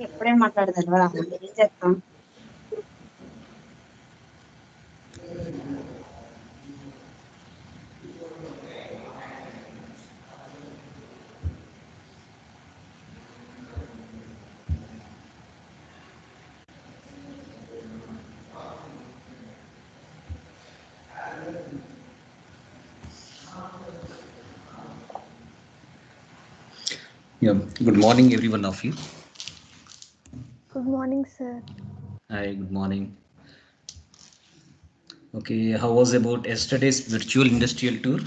ఎప్పుడే మాట్లాడతారు ఏం చెప్తాం. Yeah, good morning, every one of you. Good morning, sir. Hi, good morning. Okay, how was about yesterday's virtual industrial tour?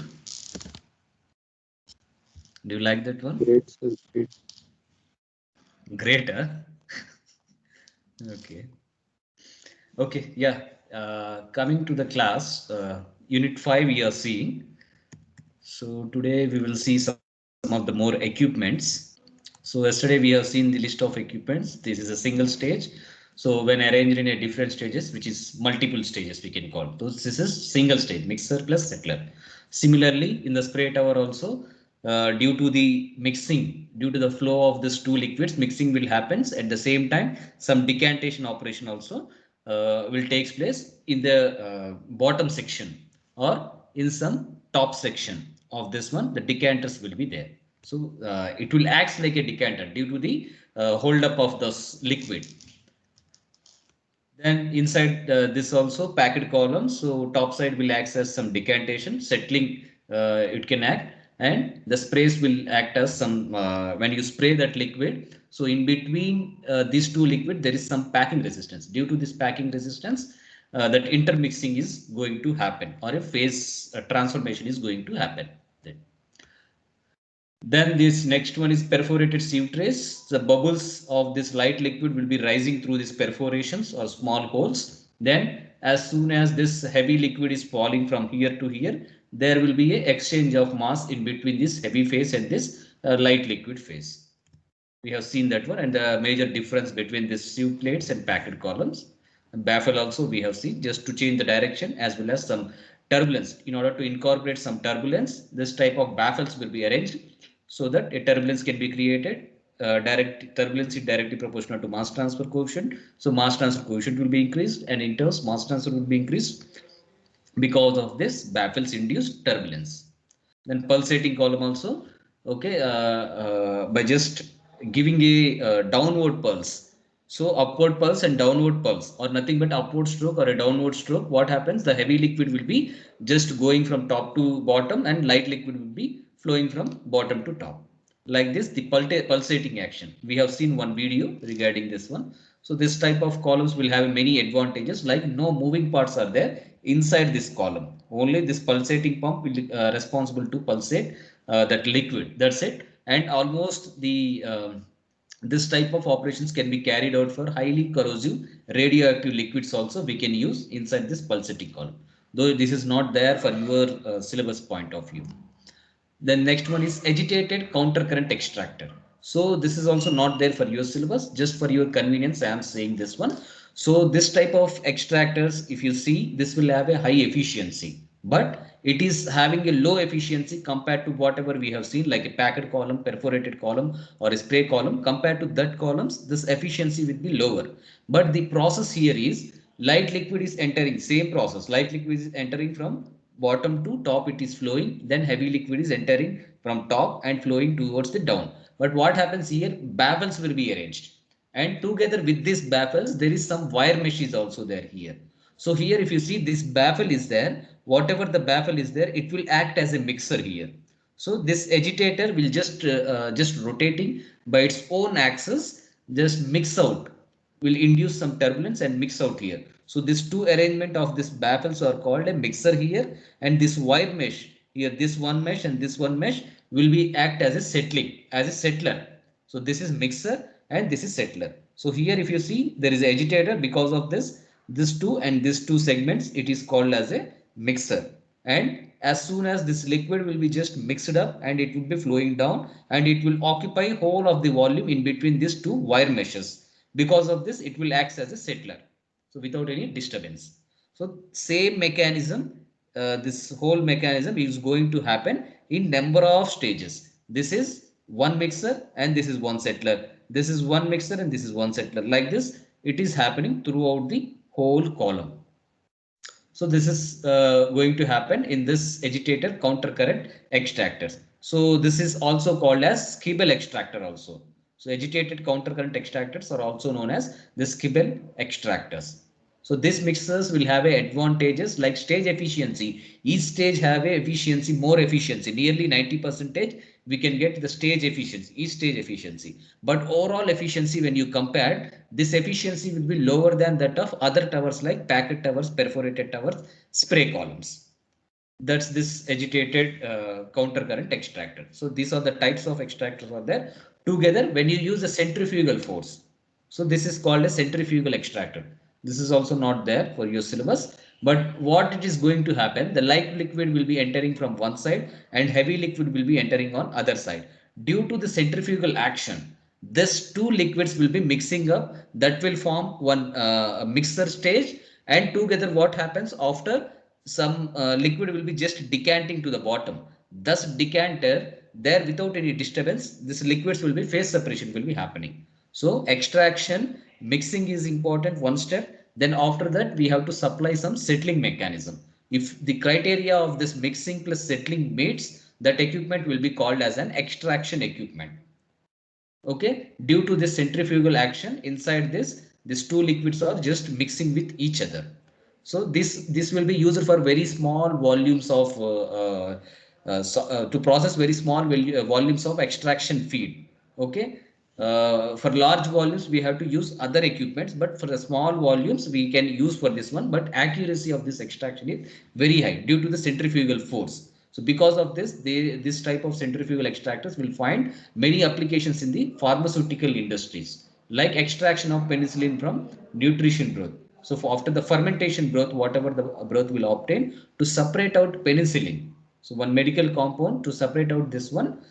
Do you like that one? Great, sir. Great. Great, huh? Okay. Okay, yeah. Coming to the class, Unit 5 we are seeing. So today we will see some of the more equipments. So yesterday we have seen the list of equipments. This is a single stage. So when arranged in a different stages, which is multiple stages, we can call. So this is single stage, mixer plus settler. Similarly, in the spray tower also, due to the mixing, due to the flow of these two liquids, mixing will happens at the same time. Some decantation operation also will takes place in the bottom section or in some top section of this one. The decanters will be there. So it will act like a decanter due to the hold up of this liquid. Then inside this also packed column. So top side will act as some decantation, settling it can act, and the sprays will act as some when you spray that liquid. So in between these two liquid, there is some packing resistance. Due to this packing resistance, that intermixing is going to happen, or a phase transformation is going to happen. Then this next one is perforated sieve trays. The bubbles of this light liquid will be rising through these perforations or small holes. Then as soon as this heavy liquid is falling from here to here, there will be a exchange of mass in between this heavy phase and this light liquid phase. We have seen that one, and the major difference between these sieve plates and packed columns. And baffle also we have seen, just to change the direction as well as some turbulence. In order to incorporate some turbulence, this type of baffles will be arranged so that a turbulence can be created. Direct turbulence is directly proportional to mass transfer coefficient. So mass transfer coefficient will be increased, and in turn mass transfer will be increased because of this baffles induced turbulence. Then pulsating column also, okay, by just giving a downward pulse. So upward pulse and downward pulse, or nothing but upward stroke or a downward stroke. What happens? The heavy liquid will be just going from top to bottom, and light liquid will be flowing from bottom to top. Like this, the pulsating action. We have seen one video regarding this one. So this type of columns will have many advantages, like no moving parts are there inside this column. Only this pulsating pump will responsible to pulsate that liquid. That's it. And almost the this type of operations can be carried out for highly corrosive radioactive liquids also we can use inside this pulsating column. Though this is not there for your syllabus point of view. The next one is agitated countercurrent extractor. So this is also not there for your syllabus, just for your convenience I am saying this one. So this type of extractors, if you see, this will have a high efficiency, but it is having a low efficiency compared to whatever we have seen, like a packed column, perforated column, or a spray column. Compared to that columns, this efficiency will be lower. But the process here is light liquid is entering, same process. Light liquid is entering from bottom to top, it is flowing. Then heavy liquid is entering from top and flowing towards the down. But what happens here? Baffles will be arranged, and together with this baffles there is some wire mesh is also there here. So here if you see this baffle is there, whatever the baffle is there, it will act as a mixer here. So this agitator will just rotating by its own axis, just mix out, will induce some turbulence and mix out here. So this two arrangement of this baffles are called a mixer here, and this wire mesh here, this one mesh and this one mesh will be act as a settling, as a settler. So this is mixer and this is settler. So here if you see there is agitator, because of this two and this two segments, it is called as a mixer. And as soon as this liquid will be just mixed up, and it will be flowing down, and it will occupy whole of the volume in between these two wire meshes. Because of this, it will act as a settler, so without any disturbance. So same mechanism, this whole mechanism is going to happen in number of stages. This is one mixer and this is one settler. This is one mixer and this is one settler. Like this, it is happening throughout the whole column. So this is going to happen in this agitator counter current extractors. So this is also called as Skibel extractor also. So agitated counter current extractors are also known as the Skibel extractors. So these mixers will have a advantages like stage efficiency. Each stage have a efficiency, more efficiency, nearly 90% we can get the stage efficiency, each stage efficiency. But overall efficiency, when you compare, this efficiency will be lower than that of other towers like packet towers, perforated towers, spray columns. That's this agitated counter current extractor. So these are the types of extractors are there. Together, when you use a centrifugal force, so this is called a centrifugal extractor. This is also not there for your syllabus. But what it is going to happen, the light liquid will be entering from one side and heavy liquid will be entering on other side. Due to the centrifugal action, this two liquids will be mixing up, that will form one mixer stage, and together what happens after some liquid will be just decanting to the bottom. Thus decanter there without any disturbance, this liquids will be phase separation will be happening. So extraction, mixing is important one step. Then after that we have to supply some settling mechanism. If the criteria of this mixing plus settling meets, that equipment will be called as an extraction equipment. Okay, due to this centrifugal action inside this, these two liquids are just mixing with each other. So this will be used for very small volumes of to process very small volumes of extraction feed. Okay, for large volumes we have to use other equipments, but for the small volumes we can use for this one. But accuracy of this extraction is very high due to the centrifugal force. So because of this, this type of centrifugal extractors will find many applications in the pharmaceutical industries, like extraction of penicillin from nutrition broth. So after the fermentation broth, whatever the broth will obtain to separate out penicillin. So one medical compound to separate out this one,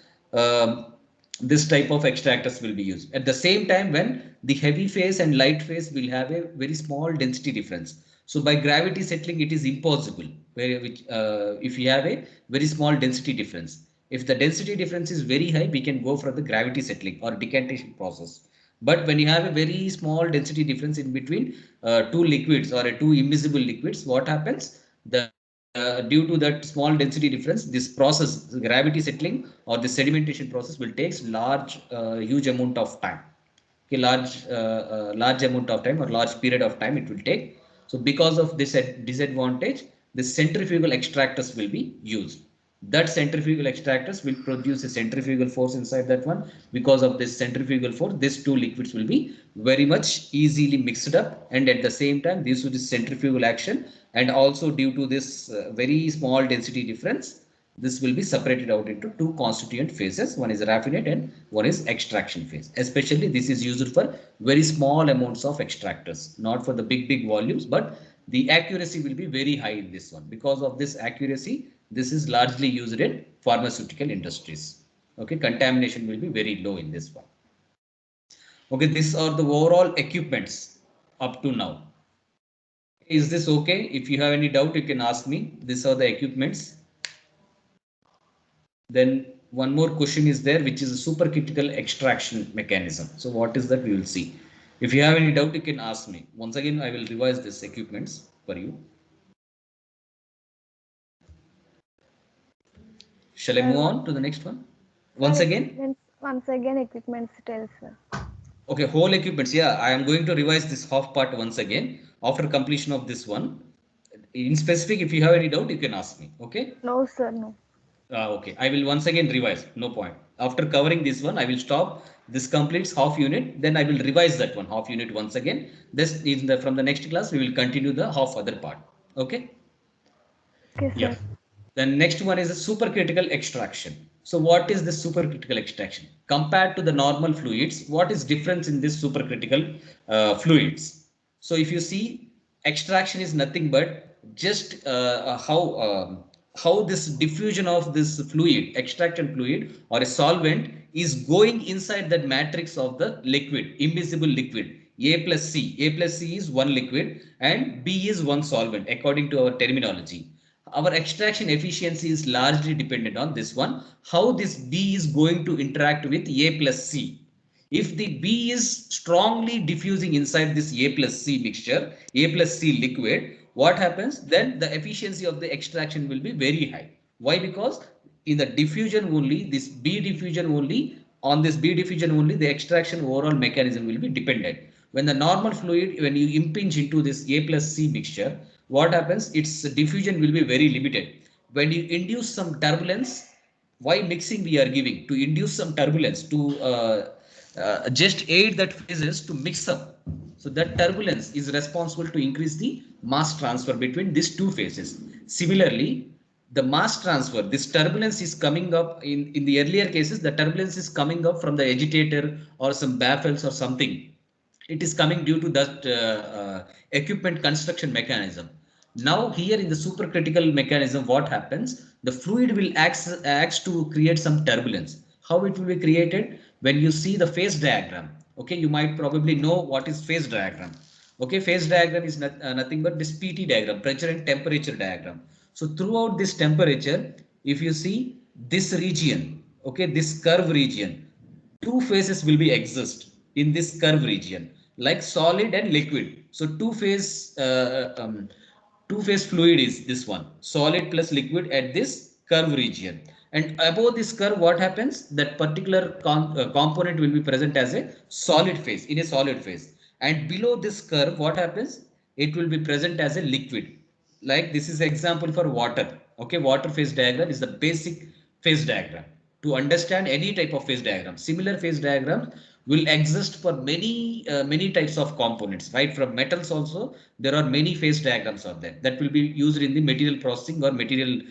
this type of extractors will be used. At the same time, when the heavy phase and light phase will have a very small density difference. So by gravity settling, it is impossible. If you have a very small density difference, if the density difference is very high, we can go for the gravity settling or decantation process. But when you have a very small density difference in between two liquids or two immiscible liquids, what happens? Due to that small density difference, this process, the gravity settling or the sedimentation process will take huge amount of time. Okay, large amount of time or large period of time it will take. So because of this disadvantage, the centrifugal extractors will be used. That centrifugal extractors will produce a centrifugal force inside that one. Because of this centrifugal force, these two liquids will be very much easily mixed up, and at the same time this will be centrifugal action, and also due to this very small density difference, this will be separated out into two constituent phases. One is raffinate and one is extraction phase. Especially this is used for very small amounts of extractors, not for the big volumes, but the accuracy will be very high in this one. Because of this accuracy, this is largely used in pharmaceutical industries. Okay, contamination will be very low in this one. Okay, these are the overall equipments up to now. Is this okay? If you have any doubt, you can ask me. These are the equipments. Then one more question is there, which is a supercritical extraction mechanism. So what is that? We will see. If you have any doubt, you can ask me. Once again, I will revise this equipments for you. Shall I move on to the next one? Once again? Once again, equipment details, sir. Okay, whole equipments. Yeah, I am going to revise this half part once again after completion of this one. In specific, if you have any doubt, you can ask me. Okay? No, sir, no. Okay, I will once again revise. No point. After covering this one, I will stop. This completes half unit. Then I will revise that one half unit once again. This is from the next class. We will continue the half other part. Okay? Okay, Yeah. sir. The next one is a supercritical extraction. So what is the supercritical extraction? Compared to the normal fluids, what is difference in this supercritical fluids? So if you see, extraction is nothing but just how this diffusion of this fluid, extraction fluid or a solvent is going inside that matrix of the liquid, immiscible liquid. A plus C. A plus C is one liquid and B is one solvent according to our terminology. Our extraction efficiency is largely dependent on this one, how this B is going to interact with A plus C. If the B is strongly diffusing inside this A plus C mixture, A plus C liquid, what happens? Then the efficiency of the extraction will be very high. Why? Because in the diffusion only, this B diffusion only, on this B diffusion only, the extraction overall mechanism will be dependent. When the normal fluid, when you impinge into this A plus C mixture, what happens? Its diffusion will be very limited. When you induce some turbulence, why mixing we are giving? To induce some turbulence, to just aid that phases to mix up. So that turbulence is responsible to increase the mass transfer between these two phases. Similarly, the mass transfer, this turbulence is coming up in the earlier cases, the turbulence is coming up from the agitator or some baffles or something. It is coming due to that equipment construction mechanism. Now here in the supercritical mechanism, what happens? The fluid will acts to create some turbulence. How it will be created? When you see the phase diagram, okay, you might probably know what is phase diagram. Okay, phase diagram is nothing but this PT diagram, pressure and temperature diagram. So throughout this temperature, if you see this region, okay, this curve region, two phases will be exist in this curve region, like solid and liquid. So two phase fluid is this one, solid plus liquid at this curve region. And above this curve, what happens? That particular component will be present as a solid phase, in a solid phase. And below this curve, what happens? It will be present as a liquid. Like this is example for water. Okay, water phase diagram is the basic phase diagram. To understand any type of phase diagram, similar phase diagrams will exist for many types of components, right? From metals also, there are many phase diagrams of that that will be used in the material processing or material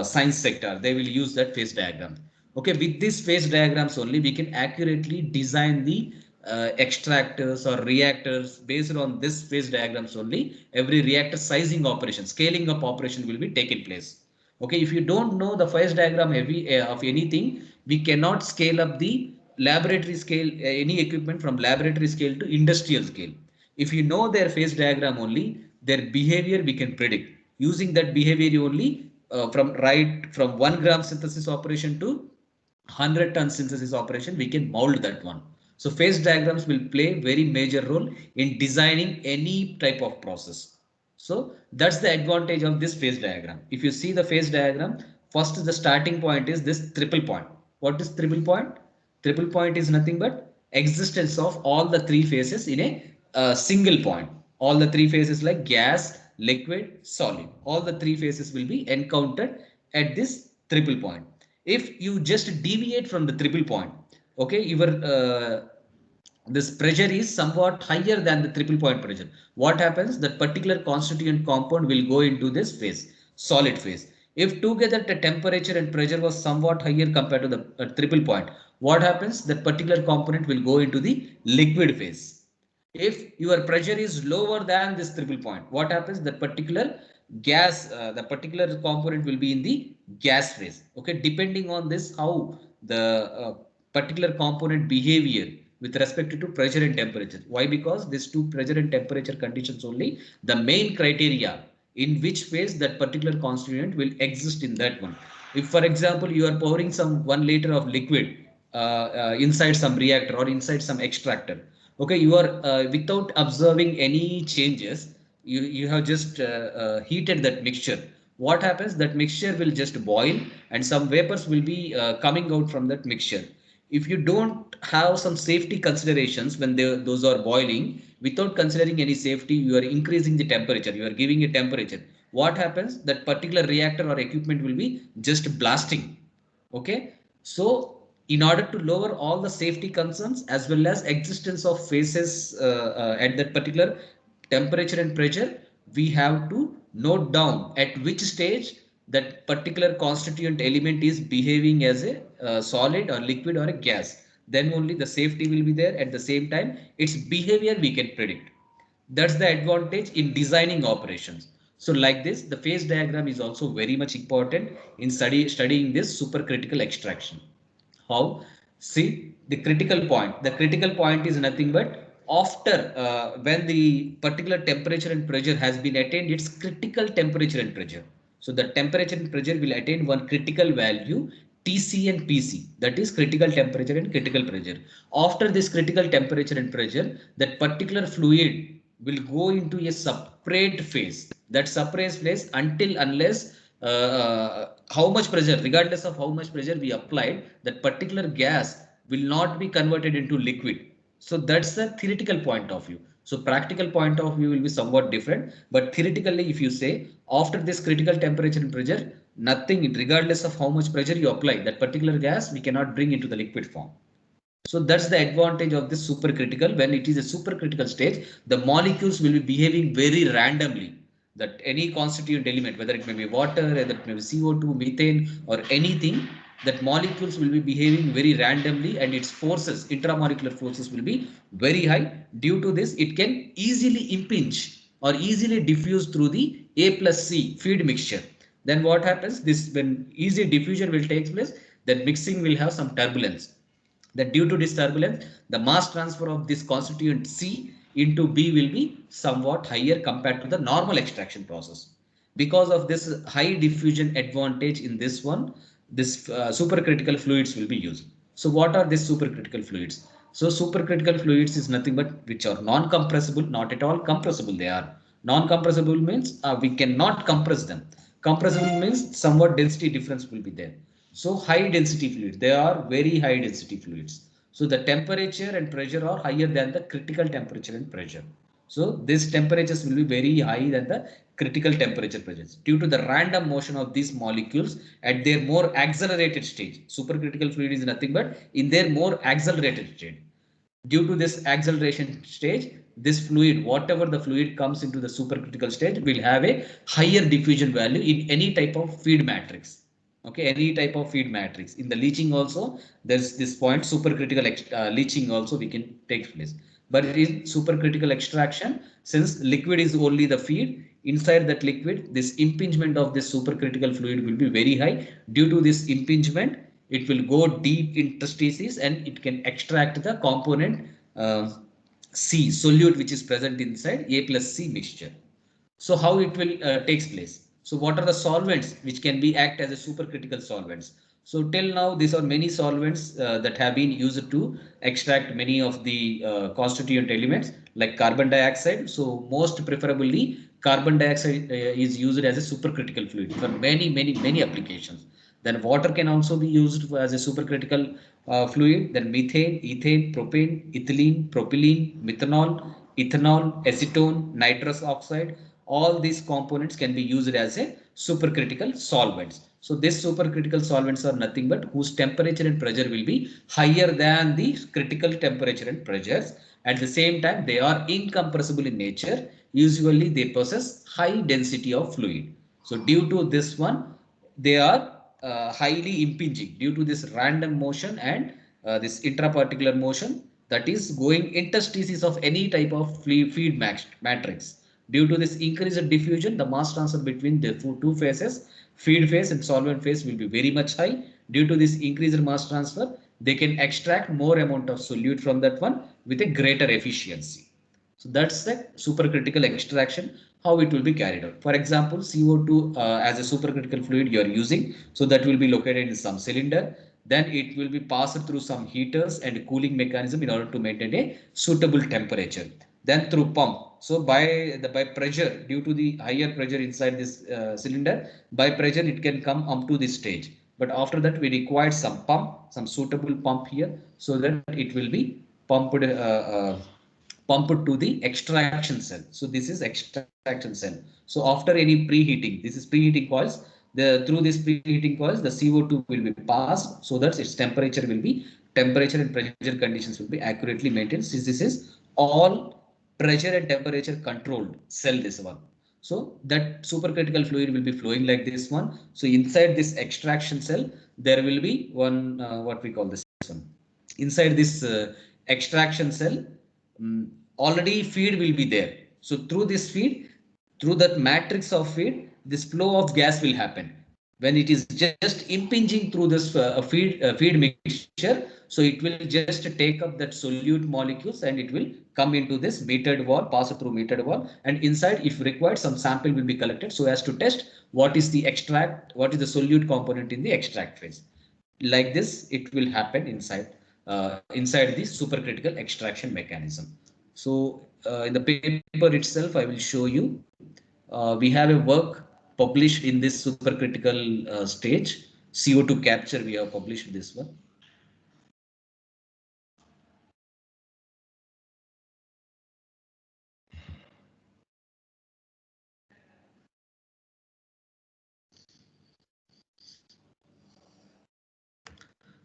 science sector. They will use that phase diagram. Okay, with these phase diagrams only, we can accurately design the extractors or reactors based on this phase diagrams only. Every reactor sizing operation, scaling up operation will be taken place. Okay, if you don't know the phase diagram of anything, we cannot scale up the laboratory scale, any equipment from laboratory scale to industrial scale. If you know their phase diagram only, their behavior we can predict. Using that behavior only, from 1 gram synthesis operation to 100-ton synthesis operation, we can mold that one. So phase diagrams will play very major role in designing any type of process. So that's the advantage of this phase diagram. If you see the phase diagram, first the starting point is this triple point. What is triple point? Triple point is nothing but existence of all the three phases in a single point. All the three phases like gas, liquid, solid. All the three phases will be encountered at this triple point. If you just deviate from the triple point, okay, your this pressure is somewhat higher than the triple point pressure. What happens? That particular constituent compound will go into this phase, solid phase. If together the temperature and pressure was somewhat higher compared to the triple point, what happens? That particular component will go into the liquid phase. If your pressure is lower than this triple point, what happens? That particular the particular component will be in the gas phase. Okay, depending on this, how the particular component behavior with respect to pressure and temperature. Why? Because these two pressure and temperature conditions only the main criteria in which phase that particular constituent will exist in that one. If for example you are pouring some 1 liter of liquid inside some reactor or inside some extractor, okay, you are without observing any changes, you have just heated that mixture. What happens? That mixture will just boil and some vapors will be coming out from that mixture. If you don't have some safety considerations when those are boiling, without considering any safety, you are increasing the temperature, you are giving a temperature. What happens? That particular reactor or equipment will be just blasting. Okay, so in order to lower all the safety concerns as well as existence of phases at that particular temperature and pressure, we have to note down at which stage that particular constituent element is behaving as a solid or liquid or a gas. Then only the safety will be there. At the same time, its behavior we can predict. That's the advantage in designing operations. So like this, the phase diagram is also very much important in studying this supercritical extraction. How? See the critical point. The critical point is nothing but after when the particular temperature and pressure has been attained, its critical temperature and pressure. So the temperature and pressure will attain one critical value TC and PC, that is critical temperature and critical pressure. After this critical temperature and pressure, that particular fluid will go into a separate phase. That separate phase until unless how much pressure, regardless of how much pressure we applied, that particular gas will not be converted into liquid. So that's the theoretical point of view. So practical point of view will be somewhat different, but theoretically, if you say after this critical temperature and pressure, nothing, regardless of how much pressure you apply, that particular gas we cannot bring into the liquid form. So that's the advantage of this supercritical. When it is a supercritical stage, the molecules will be behaving very randomly. That any constituent element, whether it may be water, whether it may be CO2, methane, or anything, that molecules will be behaving very randomly, and its forces, intramolecular forces, will be very high. Due to this, it can easily impinge or easily diffuse through the A plus C feed mixture. Then what happens? This, when easy diffusion will take place, that mixing will have some turbulence. That due to this turbulence, the mass transfer of this constituent C into B will be somewhat higher compared to the normal extraction process. Because of this high diffusion advantage in this one, this supercritical fluids will be used. So what are these supercritical fluids? So supercritical fluids is nothing but which are non-compressible, not at all compressible they are. Non-compressible means we cannot compress them. Compressible means somewhat density difference will be there. So high density fluids, they are very high density fluids. So the temperature and pressure are higher than the critical temperature and pressure. So these temperatures will be very high than the critical temperature pressures due to the random motion of these molecules at their more accelerated stage. Supercritical fluid is nothing but in their more accelerated state. Due to this acceleration stage, this fluid, whatever the fluid comes into the supercritical stage, will have a higher diffusion value in any type of feed matrix. Okay, any type of feed matrix. In the leaching also, there's this point supercritical leaching also we can take place. But in supercritical extraction, since liquid is only the feed, inside that liquid, this impingement of this supercritical fluid will be very high. Due to this impingement, it will go deep interstices and it can extract the component C solute which is present inside A plus C mixture. So how it will takes place? So what are the solvents which can be act as a supercritical solvents? So till now, these are many solvents that have been used to extract many of the constituent elements like carbon dioxide. So most preferably, carbon dioxide is used as a supercritical fluid for many applications. Then water can also be used as a supercritical fluid. Then methane, ethane, propane, ethylene, propylene, methanol, ethanol, acetone, nitrous oxide. All these components can be used as a supercritical solvents. So these supercritical solvents are nothing but whose temperature and pressure will be higher than the critical temperature and pressures. At the same time, they are incompressible in nature. Usually they possess high density of fluid. So due to this one, they are highly impinging due to this random motion and this intraparticular motion that is going interstices of any type of feed matrix. Due to this increased diffusion, the mass transfer between the two phases, feed phase and solvent phase, will be very much high. Due to this increased mass transfer, they can extract more amount of solute from that one with a greater efficiency. So that's the supercritical extraction, how it will be carried out. For example, CO2 as a supercritical fluid you are using, so that will be located in some cylinder. Then it will be passed through some heaters and cooling mechanism in order to maintain a suitable temperature. Then through pump. So by pressure, due to the higher pressure inside this cylinder, by pressure it can come up to this stage. But after that we require some pump, some suitable pump here, so that it will be pumped to the extraction cell. So this is extraction cell. So after any preheating, this is preheating coils. Through this preheating coils, the CO2 will be passed so that its temperature and pressure conditions will be accurately maintained. Since this is all pressure and temperature controlled cell, this one. So that supercritical fluid will be flowing like this one. So inside this extraction cell, there will be one what we call this one. Inside this extraction cell, already feed will be there. So through this feed, through that matrix of feed, this flow of gas will happen. When it is just impinging through this feed mixture, so it will just take up that solute molecules and it will come into this metered wall, pass it through metered wall, and inside, if required, some sample will be collected so as to test what is the solute component in the extract phase. like this, it will happen inside the supercritical extraction mechanism. So in the paper itself, I will show you. We have a work published in this supercritical stage. CO2 capture, we have published this one.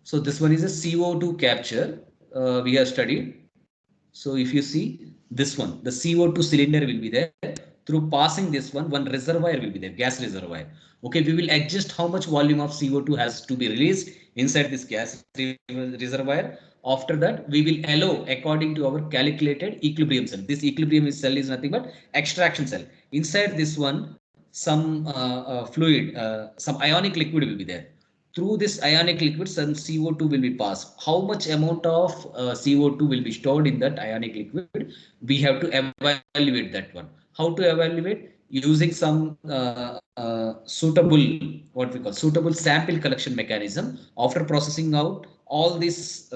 So this one is a CO2 capture we have studied. So if you see this one, the CO2 cylinder will be there. Through passing this one reservoir will be there, gas reservoir. Okay, we will adjust how much volume of CO2 has to be released inside this gas reservoir. After that, we will allow according to our calculated equilibrium cell. This equilibrium cell is nothing but extraction cell. Inside this one, some fluid, some ionic liquid will be there. Through this ionic liquid, some CO2 will be passed. How much amount of CO2 will be stored in that ionic liquid? We have to evaluate that one. How to evaluate? Using some suitable, what we call suitable sample collection mechanism. After processing out all this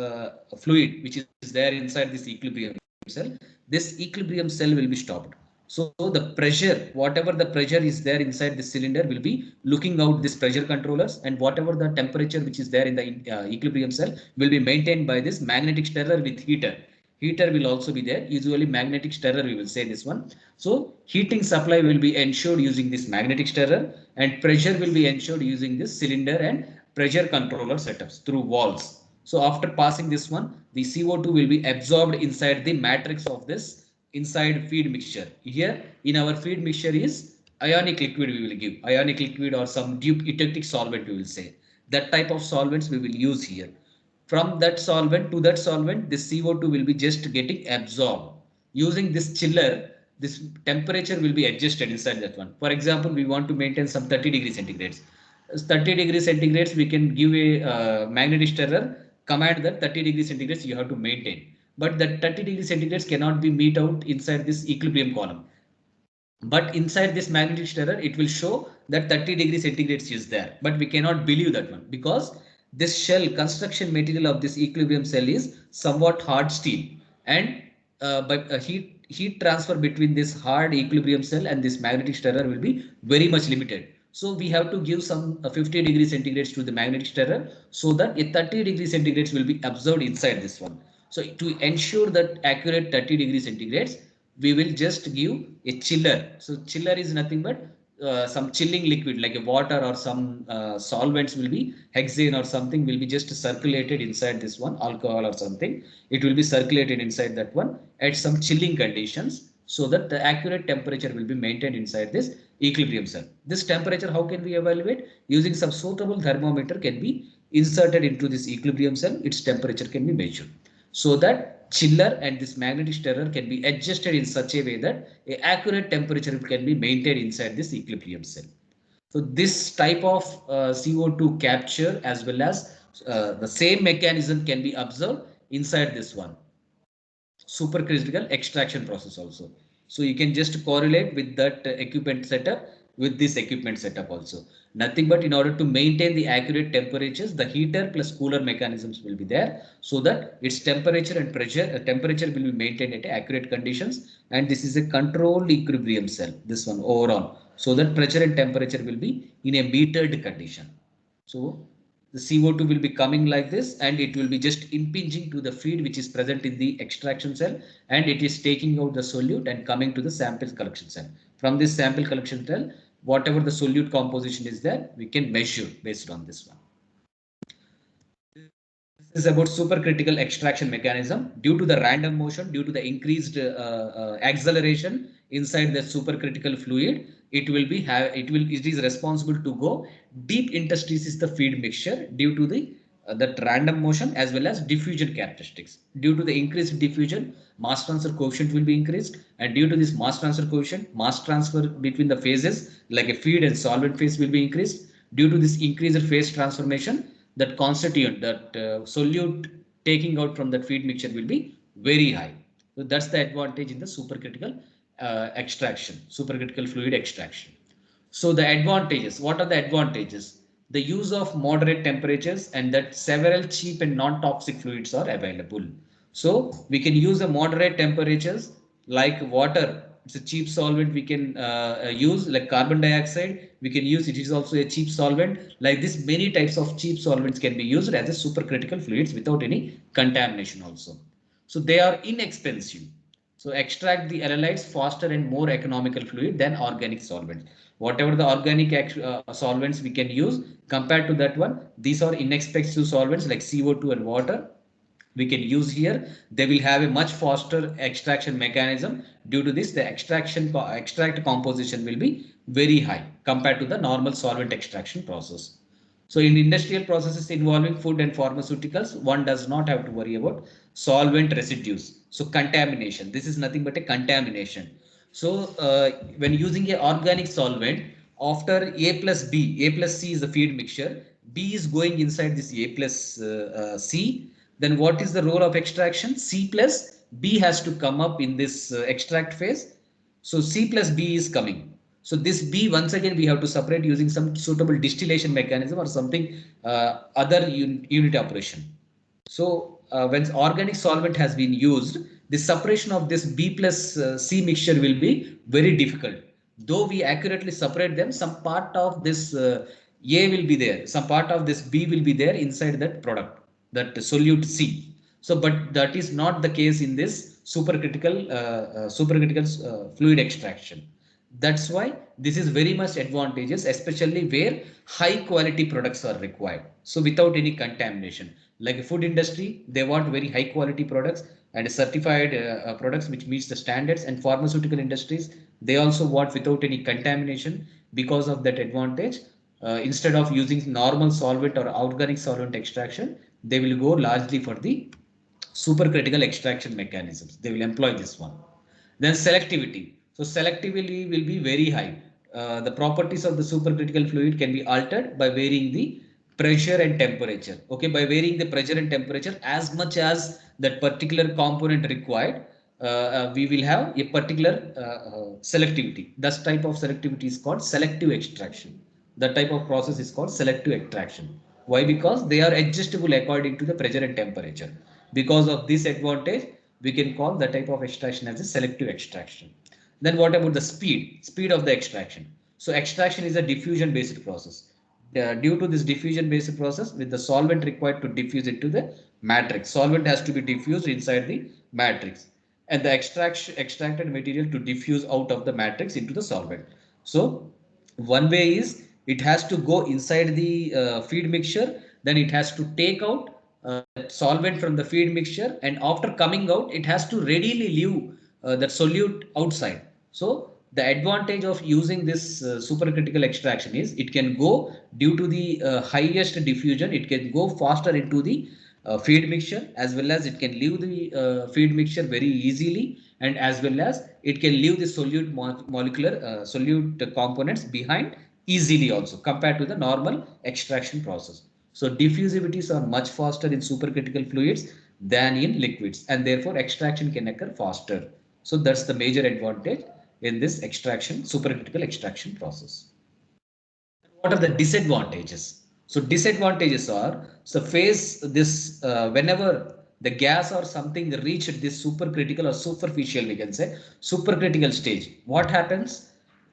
fluid which is there inside this equilibrium cell, this equilibrium cell will be stopped. So the pressure, whatever the pressure is there inside the cylinder will be looking out this pressure controllers, and whatever the temperature which is there in the equilibrium cell will be maintained by this magnetic stirrer with heater. Heater will also be there. Usually magnetic stirrer we will say this one. So heating supply will be ensured using this magnetic stirrer, and pressure will be ensured using this cylinder and pressure controller setups through valves. So after passing this one, the CO2 will be absorbed inside the matrix of this inside feed mixture. Here in our feed mixture is ionic liquid we will give. Ionic liquid or some eutectic solvent we will say. That type of solvents we will use here. From that solvent to that solvent, this CO2 will be just getting absorbed. Using this chiller, this temperature will be adjusted inside that one. For example, we want to maintain some 30 degrees centigrades. 30 degrees centigrades, we can give a magnetic stirrer command that 30 degrees centigrades you have to maintain. But that 30 degrees centigrades cannot be meet out inside this equilibrium column. But inside this magnetic stirrer, it will show that 30 degrees centigrades is there. But we cannot believe that one because this shell construction material of this equilibrium cell is somewhat hard steel, and but heat transfer between this hard equilibrium cell and this magnetic stirrer will be very much limited. So we have to give some 50 degrees centigrades to the magnetic stirrer so that a 30 degrees centigrades will be absorbed inside this one. So to ensure that accurate 30 degrees centigrades, we will just give a chiller. So chiller is nothing but some chilling liquid like a water or some solvents will be hexane or something will be just circulated inside this one, alcohol or something. It will be circulated inside that one at some chilling conditions so that the accurate temperature will be maintained inside this equilibrium cell. This temperature, how can we evaluate? Using some suitable thermometer can be inserted into this equilibrium cell. Its temperature can be measured so that chiller and this magnetic stirrer can be adjusted in such a way that a accurate temperature can be maintained inside this equilibrium cell. So this type of CO2 capture as well as the same mechanism can be observed inside this one supercritical extraction process also. So you can just correlate with that equipment setup with this equipment setup also. Nothing but in order to maintain the accurate temperatures, the heater plus cooler mechanisms will be there so that its temperature and pressure, temperature will be maintained at accurate conditions. And this is a controlled equilibrium cell, this one overall, so that pressure and temperature will be in a metered condition. So the CO2 will be coming like this and it will be just impinging to the feed which is present in the extraction cell, and it is taking out the solute and coming to the sample collection cell. From this sample collection cell, whatever the solute composition is there, we can measure based on this one. This is about supercritical extraction mechanism. Due to the random motion, due to the increased acceleration inside the supercritical fluid, it is responsible to go deep interstices the feed mixture due to the that random motion as well as diffusion characteristics. Due to the increased diffusion, mass transfer coefficient will be increased, and due to this mass transfer coefficient, mass transfer between the phases like a feed and solvent phase will be increased. Due to this increased phase transformation, that constituent, that solute taking out from that feed mixture will be very high. So that's the advantage in the supercritical extraction, supercritical fluid extraction. So the advantages, what are the advantages? the use of moderate temperatures, and that several cheap and non-toxic fluids are available. So we can use a moderate temperatures like water. It's a cheap solvent we can use, like carbon dioxide. We can use it is also a cheap solvent. Like this, many types of cheap solvents can be used as a supercritical fluids without any contamination also. So they are inexpensive. So extract the analytes faster and more economical fluid than organic solvents. Whatever the organic solvents we can use compared to that one, these are inexpensive solvents like CO2 and water we can use here. They will have a much faster extraction mechanism. Due to this, the extract composition will be very high compared to the normal solvent extraction process. So in industrial processes involving food and pharmaceuticals, one does not have to worry about solvent residues. So contamination, this is nothing but a contamination. So when using a organic solvent, after A plus B, A plus C is the feed mixture, B is going inside this A plus C. Then what is the role of extraction? C plus B has to come up in this extract phase. So C plus B is coming. So this B, once again we have to separate using some suitable distillation mechanism or something other unit operation. So when organic solvent has been used, the separation of this B plus C mixture will be very difficult. Though we accurately separate them, some part of this A will be there, some part of this B will be there inside that product, that solute C. So, but that is not the case in this supercritical fluid extraction. That's why this is very much advantageous, especially where high quality products are required. So without any contamination, like a food industry, they want very high quality products and certified products which meets the standards, and pharmaceutical industries, they also want without any contamination. Because of that advantage, instead of using normal solvent or organic solvent extraction, they will go largely for the supercritical extraction mechanisms. They will employ this one. Then selectivity. So selectivity will be very high. The properties of the supercritical fluid can be altered by varying the pressure and temperature. Okay, by varying the pressure and temperature as much as that particular component required, we will have a particular selectivity. This type of selectivity is called selective extraction. That type of process is called selective extraction. Why? Because they are adjustable according to the pressure and temperature. Because of this advantage, we can call the type of extraction as a selective extraction. Then what about the speed? Speed of the extraction. So extraction is a diffusion based process. Due to this diffusion based process, with the solvent required to diffuse into the matrix, solvent has to be diffused inside the matrix, and the extracted material to diffuse out of the matrix into the solvent. So one way is it has to go inside the feed mixture, then it has to take out that solvent from the feed mixture, and after coming out it has to readily leave that solute outside. So the advantage of using this supercritical extraction is it can go, due to the highest diffusion, it can go faster into the feed mixture, as well as it can leave the feed mixture very easily, and as well as it can leave the solute molecular solute components behind easily also compared to the normal extraction process. So diffusivities are much faster in supercritical fluids than in liquids, and therefore extraction can occur faster. So that's the major advantage in this extraction, supercritical extraction process. What are the disadvantages? So disadvantages are, so face this whenever the gas or something reach this supercritical or superficial, we can say supercritical stage, what happens?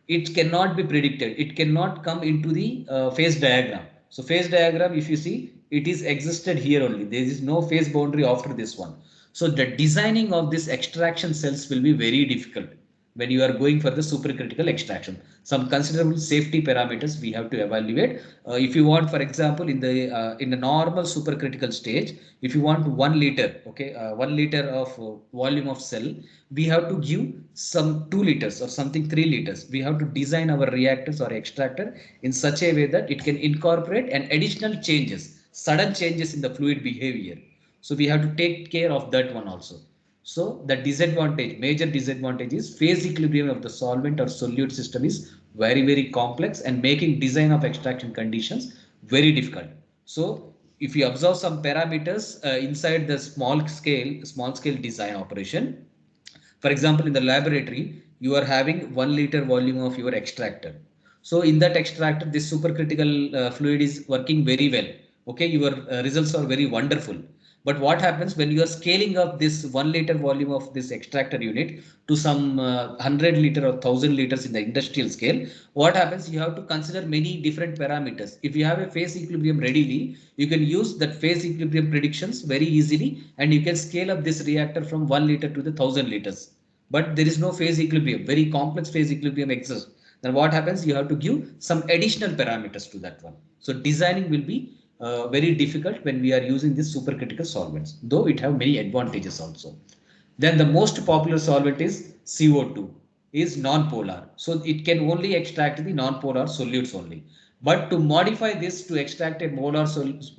It cannot be predicted. It cannot come into the phase diagram. So phase diagram, if you see, it is existed here only. There is no phase boundary after this one. So the designing of this extraction cells will be very difficult when you are going for the supercritical extraction. Some considerable safety parameters we have to evaluate. If you want, for example, in the normal supercritical stage, if you want 1 liter, okay, 1 liter of volume of cell, we have to give some 2 liters or something 3 liters. We have to design our reactors or extractor in such a way that it can incorporate an additional changes, sudden changes in the fluid behavior. So we have to take care of that one also. So the disadvantage, major disadvantage is phase equilibrium of the solvent or solute system is very, very complex and making design of extraction conditions very difficult. So if you observe some parameters inside the small scale design operation, for example, in the laboratory, you are having 1 liter volume of your extractor. So in that extractor, this supercritical fluid is working very well. Okay, your results are very wonderful. But what happens when you are scaling up this 1 liter volume of this extractor unit to some 100 liter or 1000 liters in the industrial scale? What happens? You have to consider many different parameters. If you have a phase equilibrium readily, you can use that phase equilibrium predictions very easily, and you can scale up this reactor from 1 liter to the 1000 liters. But there is no phase equilibrium, very complex phase equilibrium exists. Then what happens? You have to give some additional parameters to that one. So designing will be very difficult when we are using these supercritical solvents, though it have many advantages also. Then the most popular solvent is CO2, is non-polar. So it can only extract the non-polar solutes only. But to modify this to extract a polar solutes,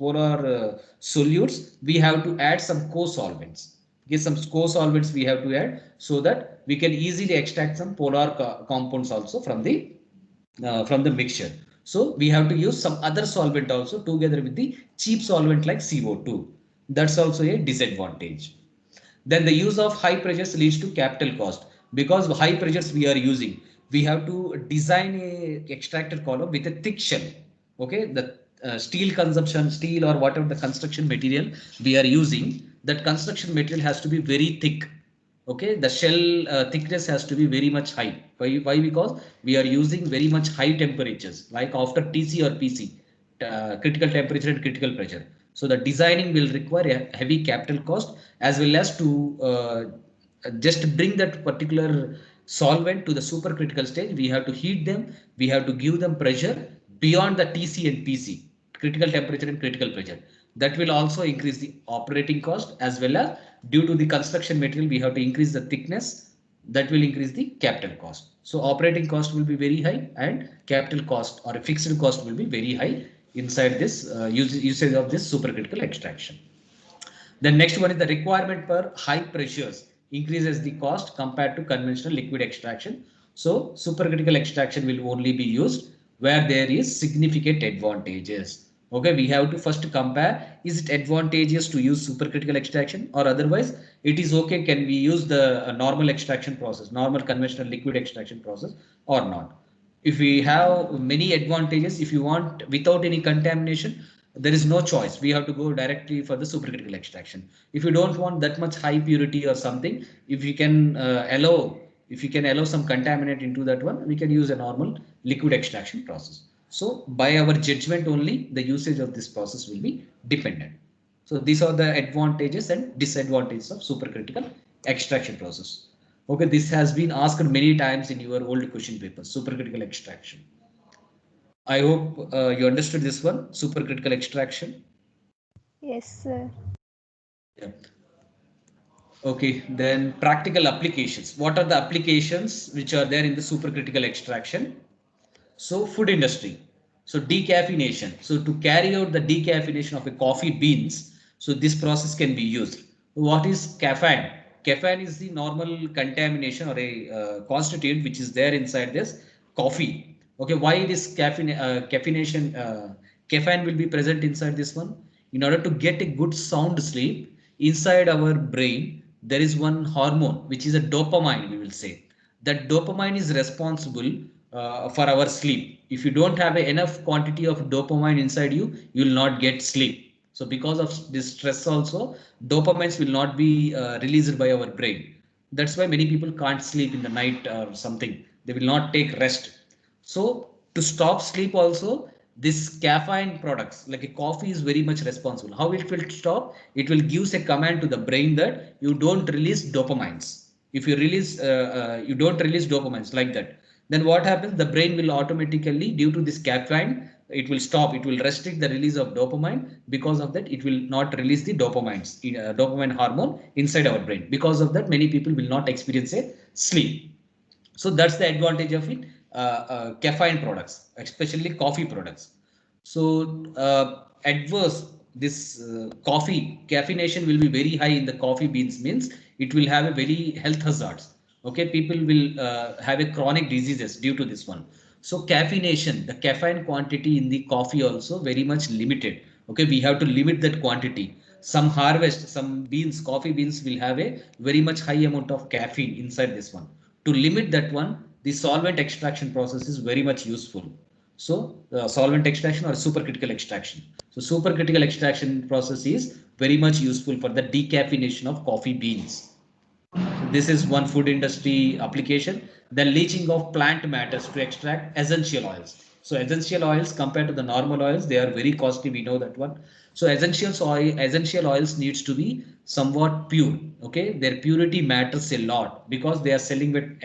we have to add some co-solvents. Okay, some co-solvents we have to add so that we can easily extract some polar compounds also from the mixture. So we have to use some other solvent also together with the cheap solvent like CO2. That's also a disadvantage. Then the use of high pressures leads to capital cost, because high pressures we are using. We have to design a extractor column with a thick shell. Okay, the steel consumption, steel or whatever the construction material we are using, that construction material has to be very thick. Okay, the shell thickness has to be very much high. Why? Because we are using very much high temperatures, like after TC or PC, critical temperature and critical pressure. So the designing will require a heavy capital cost, as well as to just bring that particular solvent to the supercritical stage. We have to heat them. We have to give them pressure beyond the TC and PC, critical temperature and critical pressure. That will also increase the operating cost, as well as due to the construction material, we have to increase the thickness. That will increase the capital cost. So operating cost will be very high and capital cost or a fixed cost will be very high inside this usage of this supercritical extraction. The next one is the requirement per high pressures increases the cost compared to conventional liquid extraction. So supercritical extraction will only be used where there is significant advantages. Okay, we have to first compare, is it advantageous to use supercritical extraction, or otherwise it is okay, can we use the normal extraction process, normal conventional liquid extraction process or not. If we have many advantages, if you want without any contamination, there is no choice. We have to go directly for the supercritical extraction. If you don't want that much high purity or something, if you can allow some contaminant into that one, we can use a normal liquid extraction process. So by our judgment only, the usage of this process will be dependent. So these are the advantages and disadvantages of supercritical extraction process. Okay, this has been asked many times in your old question papers, supercritical extraction. I hope you understood this one, supercritical extraction. Yes, sir. Yeah. Okay, then practical applications. What are the applications which are there in the supercritical extraction? So food industry. So decaffeination. So to carry out the decaffeination of a coffee beans, so this process can be used. What is caffeine? Caffeine is the normal contamination or a constituent which is there inside this coffee. Okay, why this caffeine will be present inside this one? In order to get a good sound sleep, inside our brain, there is one hormone which is a dopamine, we will say. That dopamine is responsible for our sleep. If you don't have enough quantity of dopamine inside you, you will not get sleep. So because of this stress also, dopamines will not be released by our brain. That's why many people can't sleep in the night or something. They will not take rest. So to stop sleep also, this caffeine products like a coffee is very much responsible. How it will stop? It will gives a command to the brain that you don't release dopamines. If you don't release dopamines like that, then what happens? The brain will automatically, due to this caffeine, it will stop. It will restrict the release of dopamine. Because of that, it will not release the dopamine hormone inside our brain. Because of that, many people will not experience a sleep. So that's the advantage of it. Caffeine products, especially coffee products. So adverse, this coffee caffeination will be very high in the coffee beans, means it will have a very health hazards. Okay, people will have a chronic diseases due to this one. So caffeination, the caffeine quantity in the coffee also very much limited. Okay, we have to limit that quantity. Some harvest, some coffee beans will have a very much high amount of caffeine inside this one. To limit that one, the solvent extraction process is very much useful. So solvent extraction or supercritical extraction. So supercritical extraction process is very much useful for the decaffeination of coffee beans. This is one food industry application. Then leaching of plant matters to extract essential oils. So essential oils compared to the normal oils, they are very costly. We know that one. So essential oils needs to be somewhat pure. Okay, their purity matters a lot because they are selling with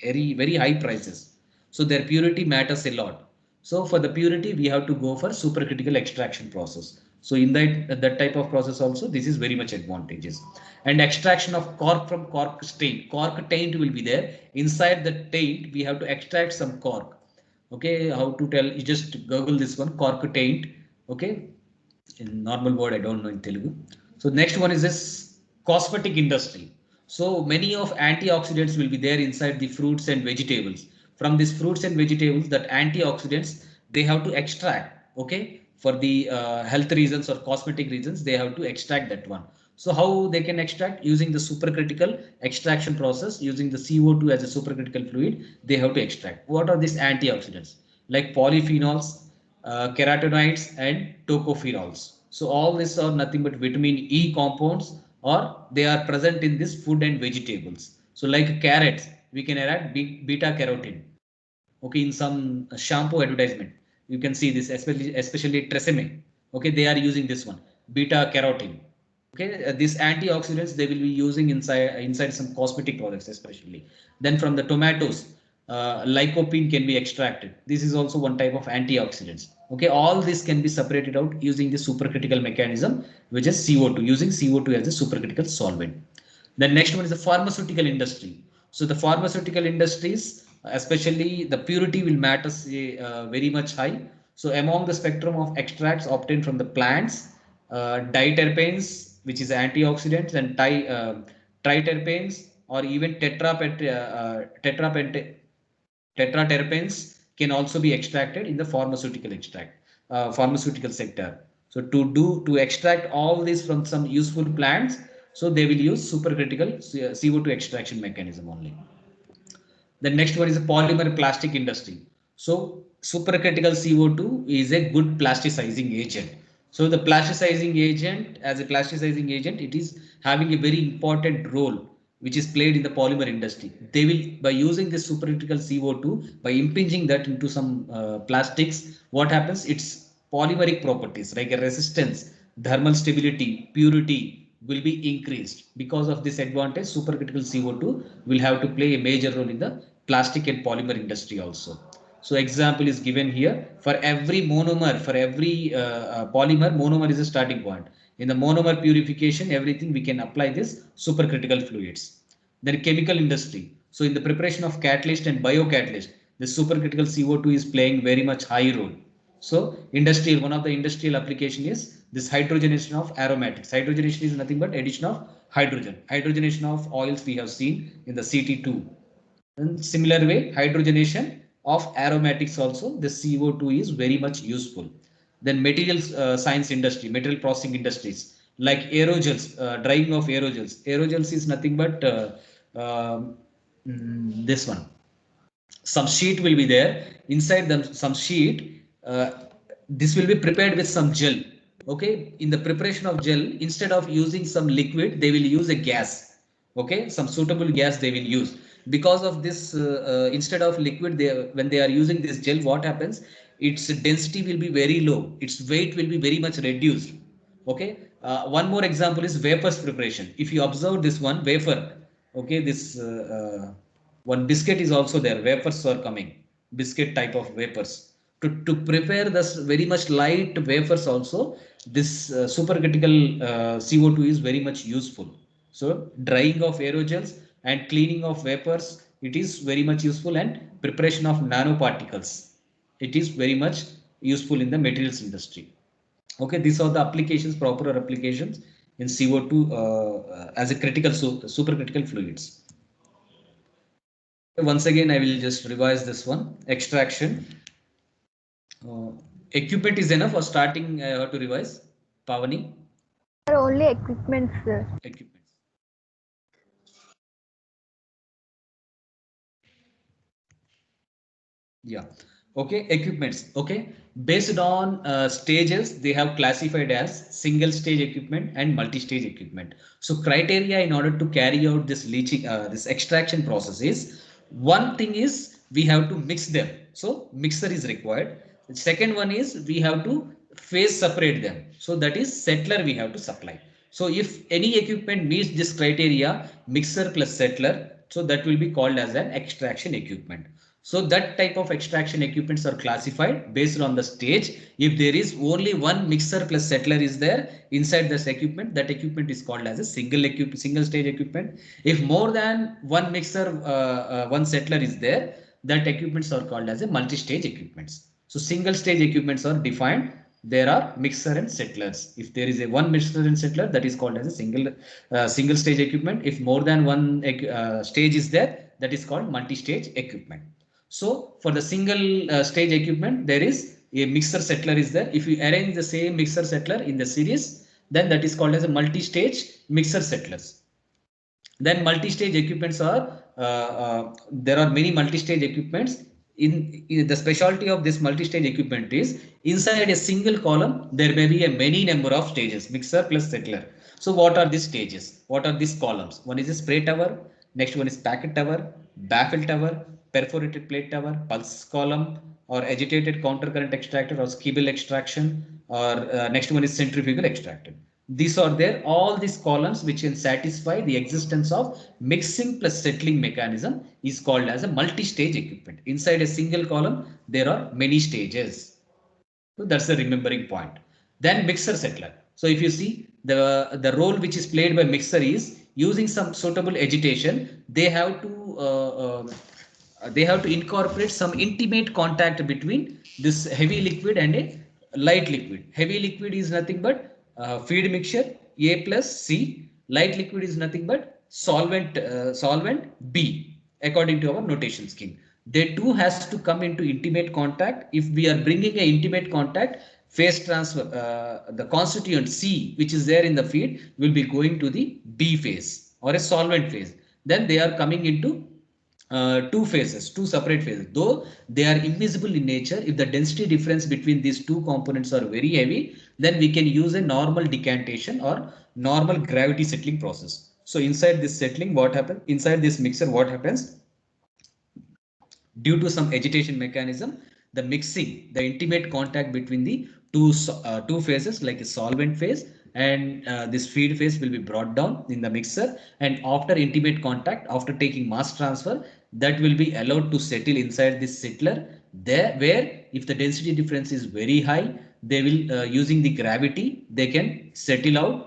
very high prices. So their purity matters a lot. So for the purity, we have to go for supercritical extraction process. So in that type of process also, this is very much advantageous. And extraction of cork from cork taint. Cork taint will be there. Inside the taint, we have to extract some cork. Okay, how to tell? You just Google this one, cork taint. Okay, in normal word, I don't know in Telugu. So next one is this cosmetic industry. So many of antioxidants will be there inside the fruits and vegetables. From these fruits and vegetables, that antioxidants they have to extract. Okay, for the health reasons or cosmetic reasons, they have to extract that one. So how they can extract? Using the supercritical extraction process, using the CO2 as a supercritical fluid, they have to extract. What are these antioxidants? Like polyphenols, carotenoids and tocophenols. So all these are nothing but vitamin E compounds, or they are present in this food and vegetables. So like carrots, we can add beta carotene. Okay, in some shampoo advertisement, you can see this, especially Tresemme. Okay, they are using this one, beta carotene. Okay, these antioxidants they will be using inside some cosmetic products, especially. Then from the tomatoes, lycopene can be extracted. This is also one type of antioxidants. Okay, all this can be separated out using the supercritical mechanism, which is CO2, using CO2 as a supercritical solvent. The next one is the pharmaceutical industry. So the pharmaceutical industries, especially the purity will matter very much high. So among the spectrum of extracts obtained from the plants, diterpenes, which is antioxidants, and triterpenes, or even tetraterpenes can also be extracted in the pharmaceutical sector. So to extract all this from some useful plants, so they will use supercritical CO2 extraction mechanism only. The next one is the polymer plastic industry. So supercritical CO2 is a good plasticizing agent. So the plasticizing agent, as a plasticizing agent, it is having a very important role which is played in the polymer industry. They will, by using this supercritical CO2, by impinging that into some plastics, what happens? It's polymeric properties like a resistance, thermal stability, purity will be increased. Because of this advantage, supercritical CO2 will have to play a major role in the plastic and polymer industry also. So example is given here. For every monomer, for every polymer, monomer is a starting point. In the monomer purification, everything we can apply this supercritical fluids. Then chemical industry. So in the preparation of catalyst and biocatalyst, the supercritical CO2 is playing very much high role. So industrial, one of the industrial application is this hydrogenation of aromatics. Hydrogenation is nothing but addition of hydrogen. Hydrogenation of oils we have seen in the CT2. In similar way, hydrogenation of aromatics also, the CO2 is very much useful. Then materials science industry, material processing industries like aerogels, drying of aerogels. Aerogels is nothing but this one. Some sheet will be there. Inside them, some sheet. This will be prepared with some gel. Okay, in the preparation of gel, instead of using some liquid, they will use a gas. Okay, some suitable gas they will use. Because of this, instead of liquid, when they are using this gel, what happens? Its density will be very low. Its weight will be very much reduced. Okay, one more example is vapors preparation. If you observe this one wafer, okay, this one biscuit is also there. Wafers are coming, biscuit type of wafers. To prepare this very much light wafers also, this supercritical CO2 is very much useful. So drying of aerosols and cleaning of vapors, it is very much useful, and preparation of nanoparticles, it is very much useful in the materials industry. Okay, these are the applications, proper applications in CO2 as a critical supercritical fluids. Once again, I will just revise this one. Extraction. Equipment is enough, or starting I have to revise? Pavani? Only equipment, sir. Equipments. Yeah. Okay. Equipments. Okay. Based on stages, they have classified as single stage equipment and multi-stage equipment. So criteria in order to carry out this leaching, this extraction process is, one thing is we have to mix them. So mixer is required. The second one is we have to phase separate them. So that is settler we have to supply. So if any equipment meets this criteria, mixer plus settler, so that will be called as an extraction equipment. So that type of extraction equipments are classified based on the stage. If there is only one mixer plus settler is there inside this equipment, that equipment is called as a single stage equipment. If more than one mixer, one settler is there, that equipments are called as a multi-stage equipments. So single stage equipments are defined. There are mixer and settlers. If there is a one mixer and settler, that is called as a single stage equipment. If more than one stage is there, that is called multi-stage equipment. So for the single stage equipment, there is a mixer settler is there. If you arrange the same mixer settler in the series, then that is called as a multi-stage mixer settlers. Then multi-stage equipments are, there are many multi-stage equipments. In the specialty of this multi-stage equipment is, inside a single column there may be a many number of stages, mixer plus settler. So what are these stages? What are these columns? One is a spray tower, next one is packet tower, baffle tower, perforated plate tower, pulse column, or agitated countercurrent extractor, or skibble extraction, or next one is centrifugal extractor. These are there, all these columns which can satisfy the existence of mixing plus settling mechanism is called as a multi-stage equipment. Inside a single column, there are many stages. So that's the remembering point. Then mixer settler. So if you see the role which is played by mixer is, using some suitable agitation, they have to incorporate some intimate contact between this heavy liquid and a light liquid. Heavy liquid is nothing but feed mixture A plus C. Light liquid is nothing but solvent B, according to our notation scheme. They two has to come into intimate contact. If we are bringing a intimate contact, phase transfer, the constituent C which is there in the feed will be going to the B phase or a solvent phase. Then they are coming into two phases, two separate phases. Though they are invisible in nature, if the density difference between these two components are very heavy, then we can use a normal decantation or normal gravity settling process. So inside this settling, what happens? Inside this mixer, what happens? Due to some agitation mechanism, the mixing, the intimate contact between the two phases, like a solvent phase and this feed phase, will be brought down in the mixer, and after intimate contact, after taking mass transfer, that will be allowed to settle inside this settler there, where if the density difference is very high, they will using the gravity, they can settle out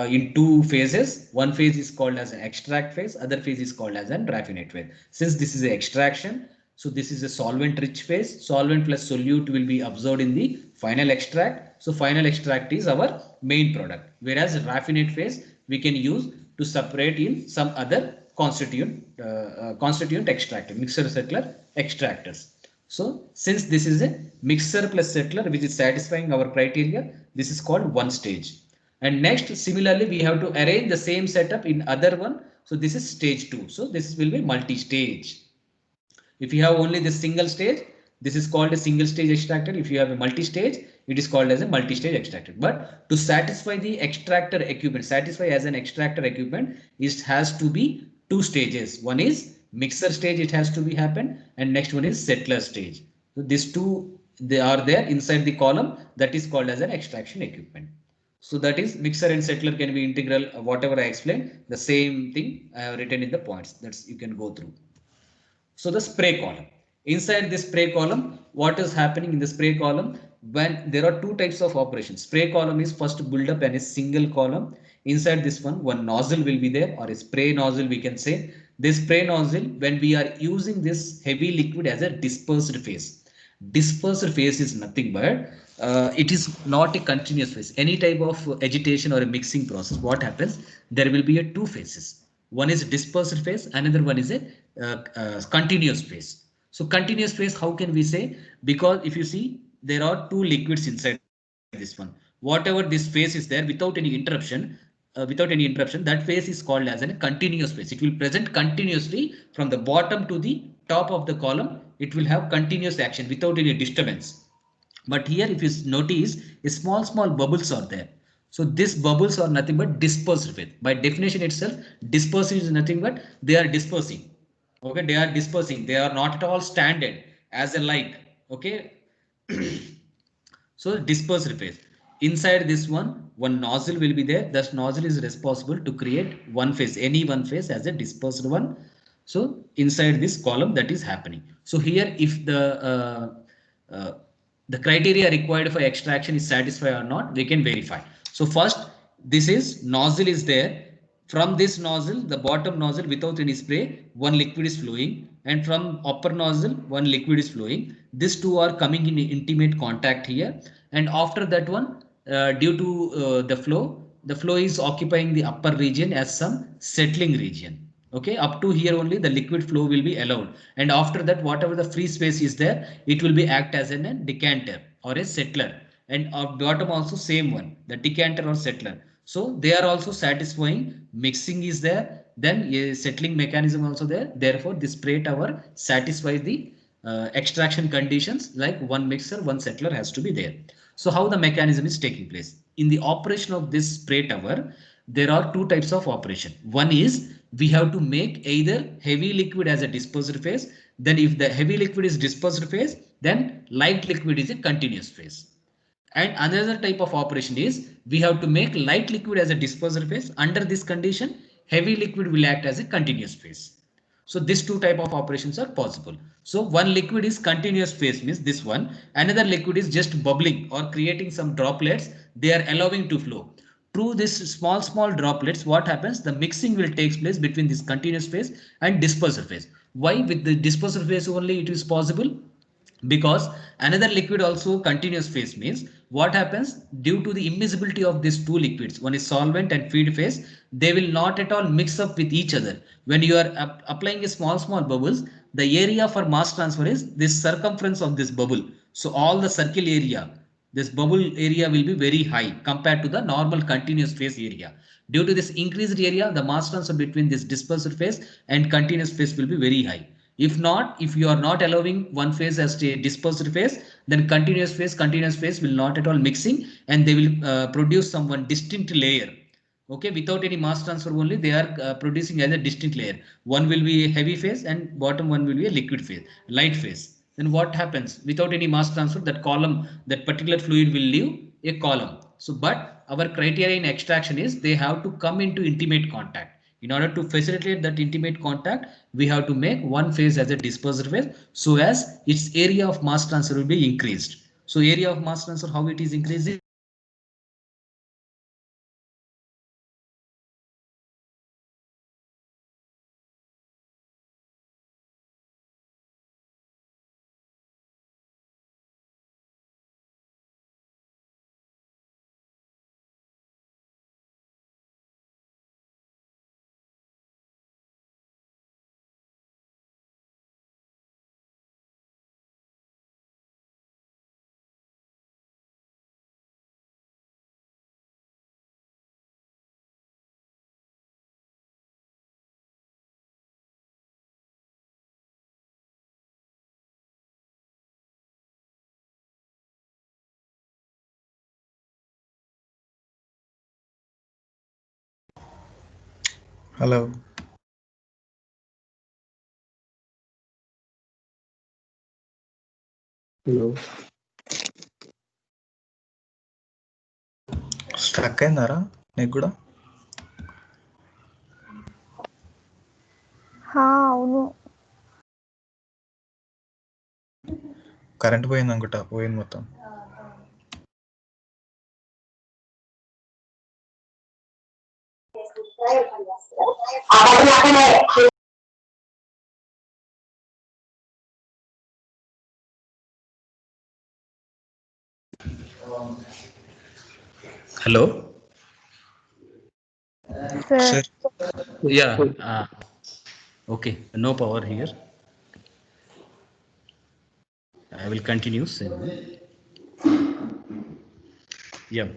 in two phases. One phase is called as an extract phase, other phase is called as an raffinate phase. Since this is an extraction, so this is a solvent rich phase. Solvent plus solute will be absorbed in the final extract. So final extract is our main product, whereas raffinate phase we can use to separate in some other constituent extractor, mixer settler extractors. So since this is a mixer plus settler which is satisfying our criteria, this is called one stage. And next, similarly, we have to arrange the same setup in other one. So this is stage 2. So this will be multi-stage. If you have only this single stage, this is called a single stage extractor. If you have a multi-stage, it is called as a multi-stage extractor. But to satisfy the extractor equipment, satisfy as an extractor equipment, it has to be two stages. One is mixer stage, it has to be happen, and next one is settler stage. So these two, they are there inside the column, that is called as an extraction equipment. So that is mixer and settler can be integral, whatever I explained, the same thing I have written in the points. That's you can go through. So the spray column. Inside this spray column, what is happening in the spray column? When there are two types of operations. Spray column is first build up and a single column. Inside this one nozzle will be there, or a spray nozzle we can say. This spray nozzle, when we are using this heavy liquid as a dispersed phase. Dispersed phase is nothing but it is not a continuous phase. Any type of agitation or a mixing process, what happens? There will be a two phases. One is dispersed phase, another one is a continuous phase. So continuous phase, how can we say? Because if you see, there are two liquids inside this one. Whatever this phase is there, without any interruption, that phase is called as a continuous phase. It will present continuously from the bottom to the top of the column. it will have continuous action without any disturbance. But here, if you notice, small bubbles are there. So these bubbles are nothing but dispersed phase. By definition itself, dispersing is nothing but they are dispersing. Okay, they are dispersing. They are not at all standard as a light. Okay. So dispersed phase. Inside this one nozzle will be there. This nozzle is responsible to create one phase, any one phase as a dispersed one. So inside this column that is happening. So here, if the criteria required for extraction is satisfied or not, we can verify. So first, this is nozzle is there. From this nozzle, the bottom nozzle without any spray, one liquid is flowing, and from upper nozzle, one liquid is flowing. These two are coming in intimate contact here, and after that one, due to the flow is occupying the upper region as some settling region. Okay, up to here only the liquid flow will be allowed, and after that, whatever the free space is there, it will be act as a decanter or a settler, and bottom also same one, the decanter or settler. So they are also satisfying. Mixing is there, then a settling mechanism also there. Therefore, this spray tower satisfies the extraction conditions, like one mixer, one settler has to be there. So how the mechanism is taking place? In the operation of this spray tower, there are two types of operation. One is we have to make either heavy liquid as a dispersed phase. Then if the heavy liquid is dispersed phase, then light liquid is a continuous phase. And another type of operation is we have to make light liquid as a dispersed phase. Under this condition, heavy liquid will act as a continuous phase. So these two type of operations are possible. So one liquid is continuous phase, means this one. Another liquid is just bubbling or creating some droplets. They are allowing to flow. Through this small droplets, what happens? The mixing will take place between this continuous phase and dispersed phase. Why? With the dispersed phase only it is possible, because another liquid also continuous phase, means what happens? Due to the immiscibility of these two liquids, one is solvent and feed phase, they will not at all mix up with each other. When you are applying a small bubbles, the area for mass transfer is this circumference of this bubble. So all the circle area, this bubble area will be very high compared to the normal continuous phase area. Due to this increased area, the mass transfer between this dispersed phase and continuous phase will be very high. If not, if you are not allowing one phase as a dispersed phase, then continuous phase will not at all mixing, and they will produce some one distinct layer. Okay, without any mass transfer only, they are producing as a distinct layer. One will be a heavy phase and bottom one will be a liquid phase, light phase. Then what happens? Without any mass transfer, that column, that particular fluid will leave a column. So, but our criteria in extraction is they have to come into intimate contact. In order to facilitate that intimate contact, we have to make one phase as a dispersed phase, so as its area of mass transfer will be increased. So area of mass transfer, how it is increasing? Hello. Hello. Struck అయిందారా నీకు కూడా? అవును. Current పోయింది అనుకుంటా, పోయింది మొత్తం. Hello. Sir. Yeah. Okay. No power here. I will continue. Yeah.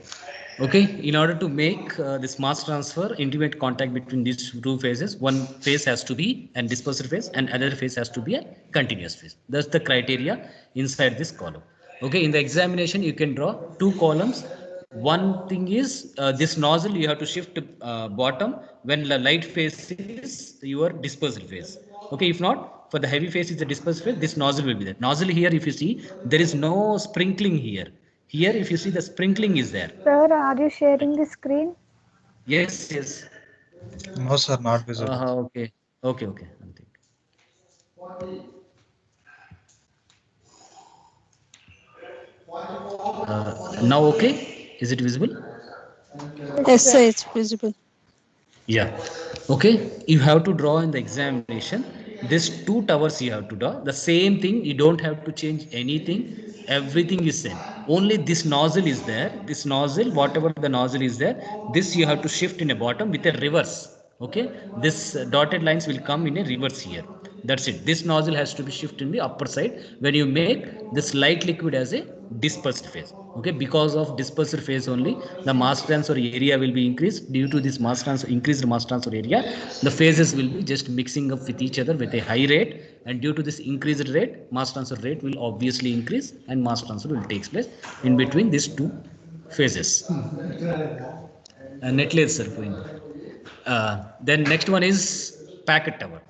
Okay, in order to make this mass transfer, intimate contact between these two phases, one phase has to be an dispersive phase and other phase has to be a continuous phase. That's the criteria inside this column. Okay, in the examination, you can draw two columns. One thing is this nozzle you have to shift bottom when the light phase is your dispersal phase. Okay, if not, for the heavy phase is the dispersal phase, this nozzle will be there. Nozzle here, if you see, there is no sprinkling here. Here, if you see, the sprinkling is there. Sir, are you sharing the screen? Yes, yes. No, sir, not visible. Okay. Okay, okay. I'm thinking. Now, okay? Is it visible? Yes, sir, it's visible. Yeah. Okay. You have to draw in the examination. These two towers you have to draw. The same thing. You don't have to change anything. Everything is same. Only this nozzle is there. This nozzle, whatever the nozzle is there, this you have to shift in a bottom with a reverse. Okay. This dotted lines will come in a reverse here. That's it. This nozzle has to be shifted in the upper side when you make this light liquid as a dispersed phase. Okay, because of dispersed phase only, the mass transfer area will be increased. Due to this mass transfer, increased mass transfer area, the phases will be just mixing up with each other with a high rate, and due to this increased rate, mass transfer rate will obviously increase and mass transfer will take place in between these two phases. Netless sir. Then next one is packet tower.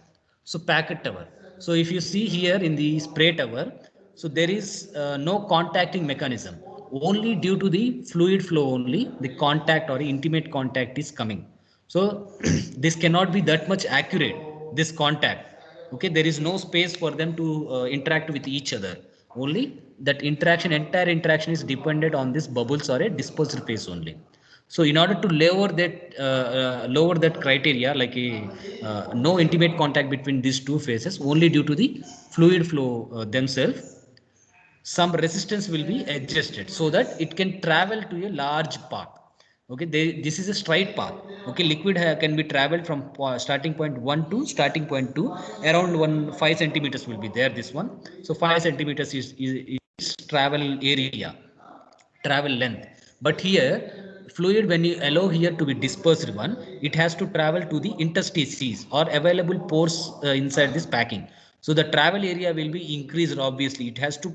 So packet tower. So if you see here in the spray tower, so there is no contacting mechanism. Only due to the fluid flow only the contact or intimate contact is coming. So this cannot be that much accurate. This contact. Okay, there is no space for them to interact with each other. Only that interaction, entire interaction is dependent on this bubbles or a dispersed phase only. So in order to lower that criteria, like a no intimate contact between these two phases, only due to the fluid flow themselves, some resistance will be adjusted so that it can travel to a large path. Okay, this is a straight path. Okay, liquid can be traveled from starting point 1 to starting point 2, around 5 centimeters will be there. This one, so 5 centimeters is travel area, travel length. But here fluid, when you allow here to be dispersed one, it has to travel to the interstices or available pores inside this packing. So the travel area will be increased. Obviously it has to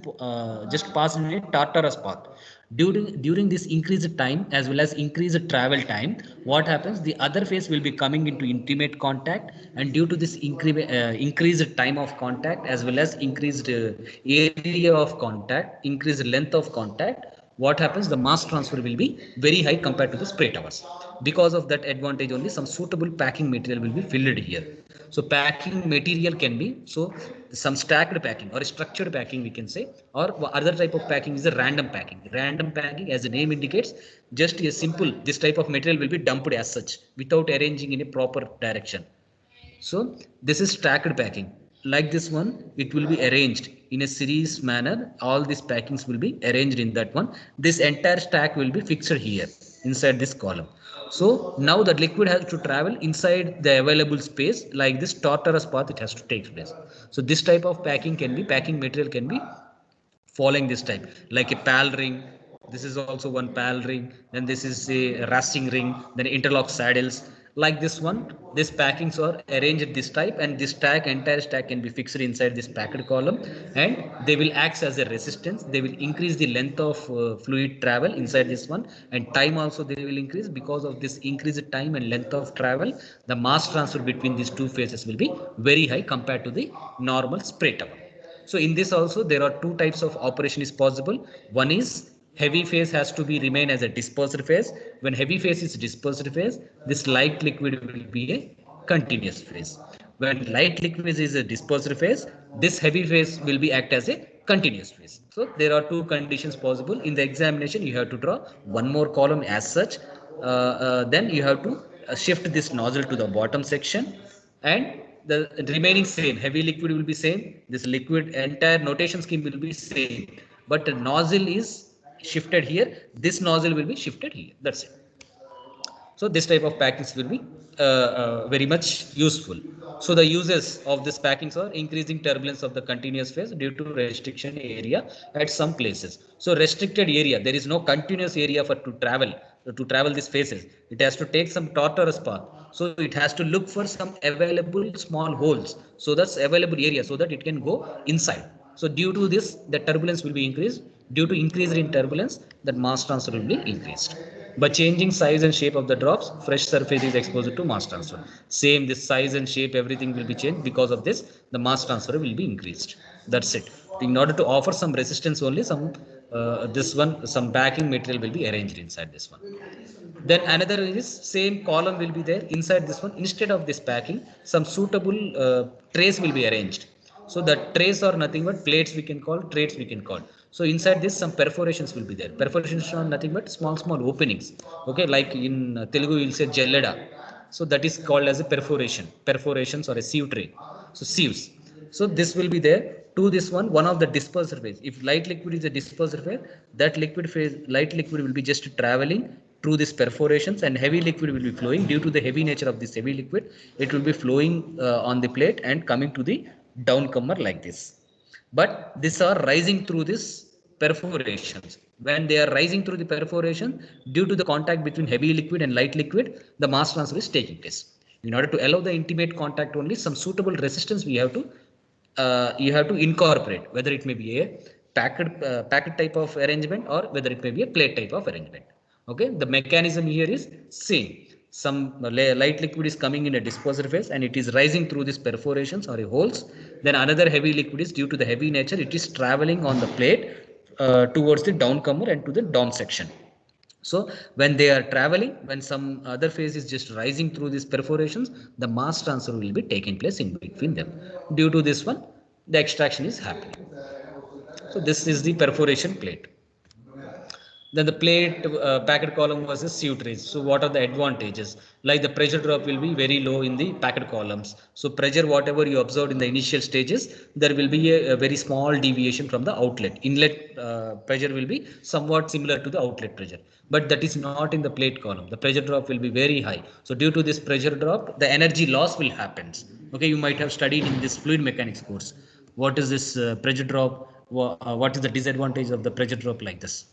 just pass in a tartarus path. During this increased time as well as increased travel time, what happens, the other phase will be coming into intimate contact, and due to this increased time of contact as well as increased area of contact, increased length of contact, what happens, the mass transfer will be very high compared to the spray towers. Because of that advantage only, some suitable packing material will be filled here. So packing material can be, so some stacked packing or structured packing we can say, or other type of packing is a random packing. Random packing, as the name indicates, just a simple, this type of material will be dumped as such without arranging in a proper direction. So this is stacked packing. Like this one, it will be arranged in a series manner. All these packings will be arranged in that one. This entire stack will be fixed here inside this column. So now the liquid has to travel inside the available space, like this tortuous path it has to take place. So this type of packing material can be following this type, like a pal ring. This is also one pal ring. Then this is a racing ring. Then interlock saddles. Like this one, these packings are arranged this type, and this stack, entire stack can be fixed inside this packed column, and they will act as a resistance. They will increase the length of fluid travel inside this one, and time also they will increase. Because of this increased time and length of travel, the mass transfer between these two phases will be very high compared to the normal spray tower. So in this also there are two types of operation is possible. One is heavy phase has to be remain as a dispersed phase. When heavy phase is dispersed phase, this light liquid will be a continuous phase. When light liquid is a dispersed phase, this heavy phase will be act as a continuous phase. So there are two conditions possible. In the examination you have to draw one more column as such. Then you have to shift this nozzle to the bottom section, and the remaining same, heavy liquid will be same, this liquid entire notation scheme will be same, but the nozzle is shifted here, this nozzle will be shifted here. That's it. So this type of packings will be very much useful. So the uses of this packings are increasing turbulence of the continuous phase due to restriction area at some places. So restricted area, there is no continuous area for to travel to travel these phases, it has to take some tortuous path. So it has to look for some available small holes. So that's available area so that it can go inside. So due to this, the turbulence will be increased. Due to increase in turbulence, that mass transfer will be increased. By changing size and shape of the drops, fresh surface is exposed to mass transfer. Same, this size and shape, everything will be changed. Because of this, the mass transfer will be increased. That's it. In order to offer some resistance only, some backing material will be arranged inside this one. Then another is same column will be there inside this one. Instead of this packing, some suitable trays will be arranged. So the trays are nothing but plates we can call, trays we can call. So inside this some perforations will be there. Perforations are nothing but small openings. Okay, like in Telugu you'll say jellada. So that is called as a perforations or a sieve tray. So sieves. So this will be there to this one of the disperser phase. If light liquid is a disperser phase, that liquid phase, light liquid will be just traveling through these perforations, and heavy liquid will be flowing. Due to the heavy nature of this heavy liquid, it will be flowing on the plate and coming to the downcomer like this. But these are rising through this perforations. When they are rising through the perforation, due to the contact between heavy liquid and light liquid, the mass transfer is taking place. In order to allow the intimate contact only, some suitable resistance we have to you have to incorporate, whether it may be a packet type of arrangement or whether it may be a plate type of arrangement. Okay, the mechanism here is same. Some light liquid is coming in a disperser phase and it is rising through these perforations or holes. Then another heavy liquid is, due to the heavy nature, it is traveling on the plate towards the downcomer and to the down section. So when they are traveling, when some other phase is just rising through these perforations, the mass transfer will be taking place in between them. Due to this one, the extraction is happening. So this is the perforation plate. Then the plate packet column versus sieve trays. So what are the advantages? Like the pressure drop will be very low in the packet columns. So pressure, whatever you observed in the initial stages, there will be a very small deviation from the outlet. Inlet pressure will be somewhat similar to the outlet pressure, but that is not in the plate column. The pressure drop will be very high. So due to this pressure drop, the energy loss will happen. Okay, you might have studied in this fluid mechanics course. What is this pressure drop? What is the disadvantage of the pressure drop like this?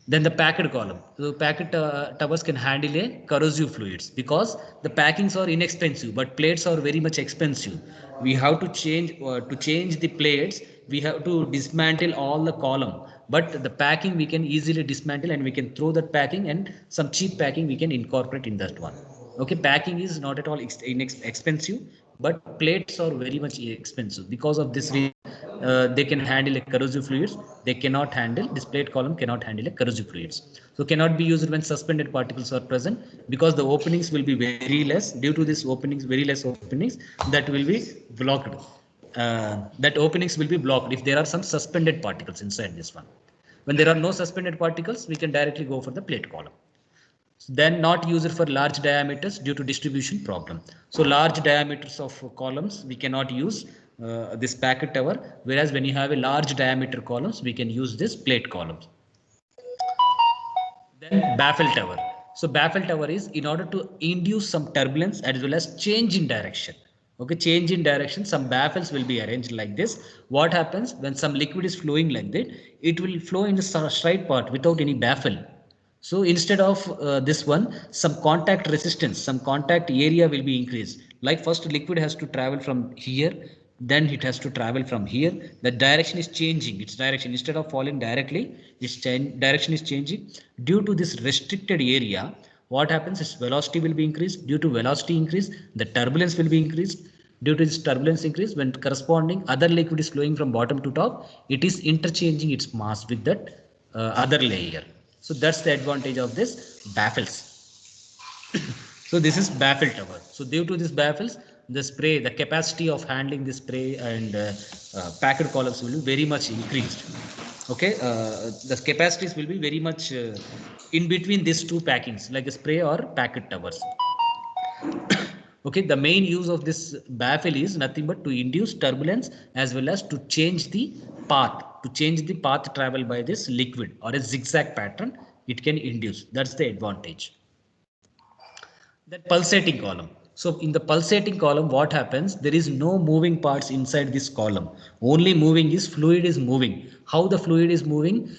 Then the packet column. So packet towers can handle a corrosive fluids because the packings are inexpensive, but plates are very much expensive. We have to change the plates. We have to dismantle all the column, but the packing we can easily dismantle and we can throw that packing, and some cheap packing we can incorporate in that one. Okay, packing is not at all expensive, but plates are very much expensive. Because of this reason, they can handle a corrosive fluids. They cannot handle, this plate column cannot handle a corrosive fluids. So cannot be used when suspended particles are present, because the openings will be very less. Due to this openings, very less openings, that will be blocked. That openings will be blocked if there are some suspended particles inside this one. When there are no suspended particles, we can directly go for the plate column. Then not used for large diameters due to distribution problem. So large diameters of columns we cannot use this packet tower, whereas when you have a large diameter columns, we can use this plate columns. Then baffle tower. So baffle tower is in order to induce some turbulence as well as change in direction. Okay, change in direction, some baffles will be arranged like this. What happens when some liquid is flowing like that? It will flow in the straight path without any baffle. So instead of this one, some contact resistance, some contact area will be increased. Like first liquid has to travel from here, then it has to travel from here. The direction is changing, its direction. Instead of falling directly, its direction is changing. Due to this restricted area, what happens is velocity will be increased. Due to velocity increase, the turbulence will be increased. Due to this turbulence increase, when corresponding other liquid is flowing from bottom to top, it is interchanging its mass with that other layer. So that's the advantage of this baffles. So this is baffle tower. So due to this baffles, the spray, the capacity of handling the spray and packet columns will be very much increased. Okay, the capacities will be very much in between these two packings, like a spray or packet towers. Okay, the main use of this baffle is nothing but to induce turbulence as well as to change the path, traveled by this liquid, or a zigzag pattern it can induce. That's the advantage. That pulsating column. So in the pulsating column, what happens? There is no moving parts inside this column. Only moving is fluid is moving. How the fluid is moving?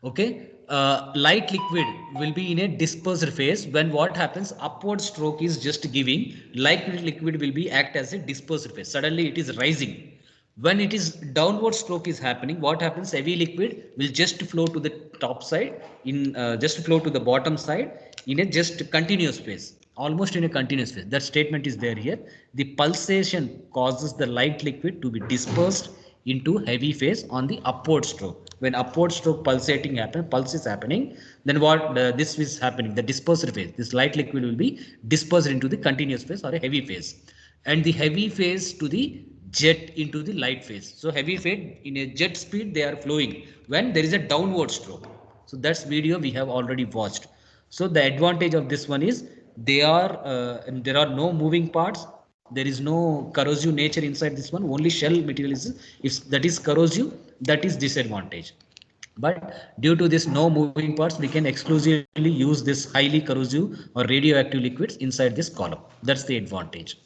Okay, light liquid will be in a dispersed phase when what happens, upward stroke is just giving, light liquid will be act as a dispersed phase. Suddenly it is rising. When it is downward stroke is happening, what happens, heavy liquid will just flow to the top side, in just flow to the bottom side in a just continuous phase, almost in a continuous phase. That statement is there here. The pulsation causes the light liquid to be dispersed into heavy phase on the upward stroke. When upward stroke pulsating pulse is happening, then what this is happening, the dispersed phase, this light liquid will be dispersed into the continuous phase or a heavy phase, and the heavy phase to the jet into the light phase. So heavy phase in a jet speed they are flowing when there is a downward stroke. So that's video we have already watched. So the advantage of this one is they are and there are no moving parts, there is no corrosive nature inside this one, only shell material is, if that is corrosive, that is disadvantage. But due to this no moving parts, we can exclusively use this highly corrosive or radioactive liquids inside this column. That's the advantage.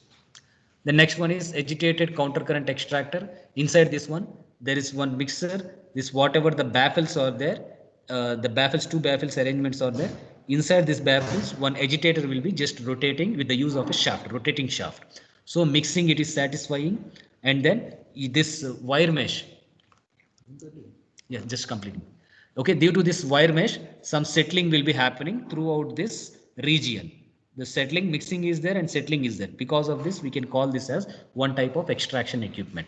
The next one is agitated countercurrent extractor. Inside this one, there is one mixer. This whatever the baffles are there, the baffles, two baffles arrangements are there. Inside this baffles, one agitator will be just rotating with the use of a shaft, rotating shaft. So mixing it is satisfying, and then this wire mesh. Yeah, just completing. Okay, due to this wire mesh, some settling will be happening throughout this region. The settling, mixing is there and settling is there. Because of this, we can call this as one type of extraction equipment.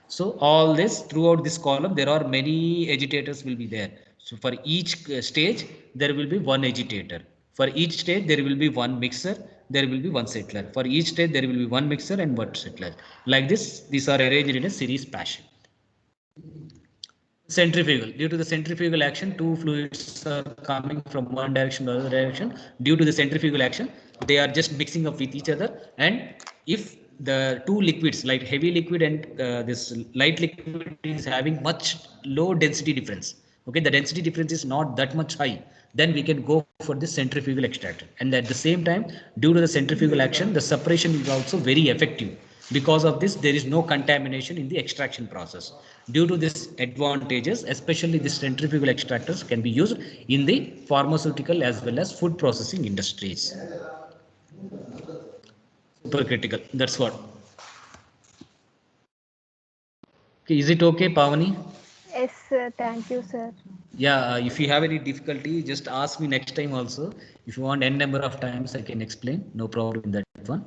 So all this throughout this column, there are many agitators will be there. So for each stage, there will be one agitator. For each stage, there will be one mixer, there will be one settler. For each stage, there will be one mixer and one settler. Like this, these are arranged in a series fashion. Centrifugal. Due to the centrifugal action, two fluids are coming from one direction to the other direction. Due to the centrifugal action, they are just mixing up with each other. And if the two liquids, like heavy liquid and this light liquid, is having much low density difference, okay, the density difference is not that much high, then we can go for the centrifugal extractor. And at the same time, due to the centrifugal action, the separation is also very effective. Because of this, there is no contamination in the extraction process. Due to this advantages, especially the centrifugal extractors can be used in the pharmaceutical as well as food processing industries. Super critical. That's what. Okay, is it okay, Pavani? Yes, sir. Thank you, sir. Yeah, if you have any difficulty, just ask me next time also. If you want n number of times, I can explain. No problem in that one.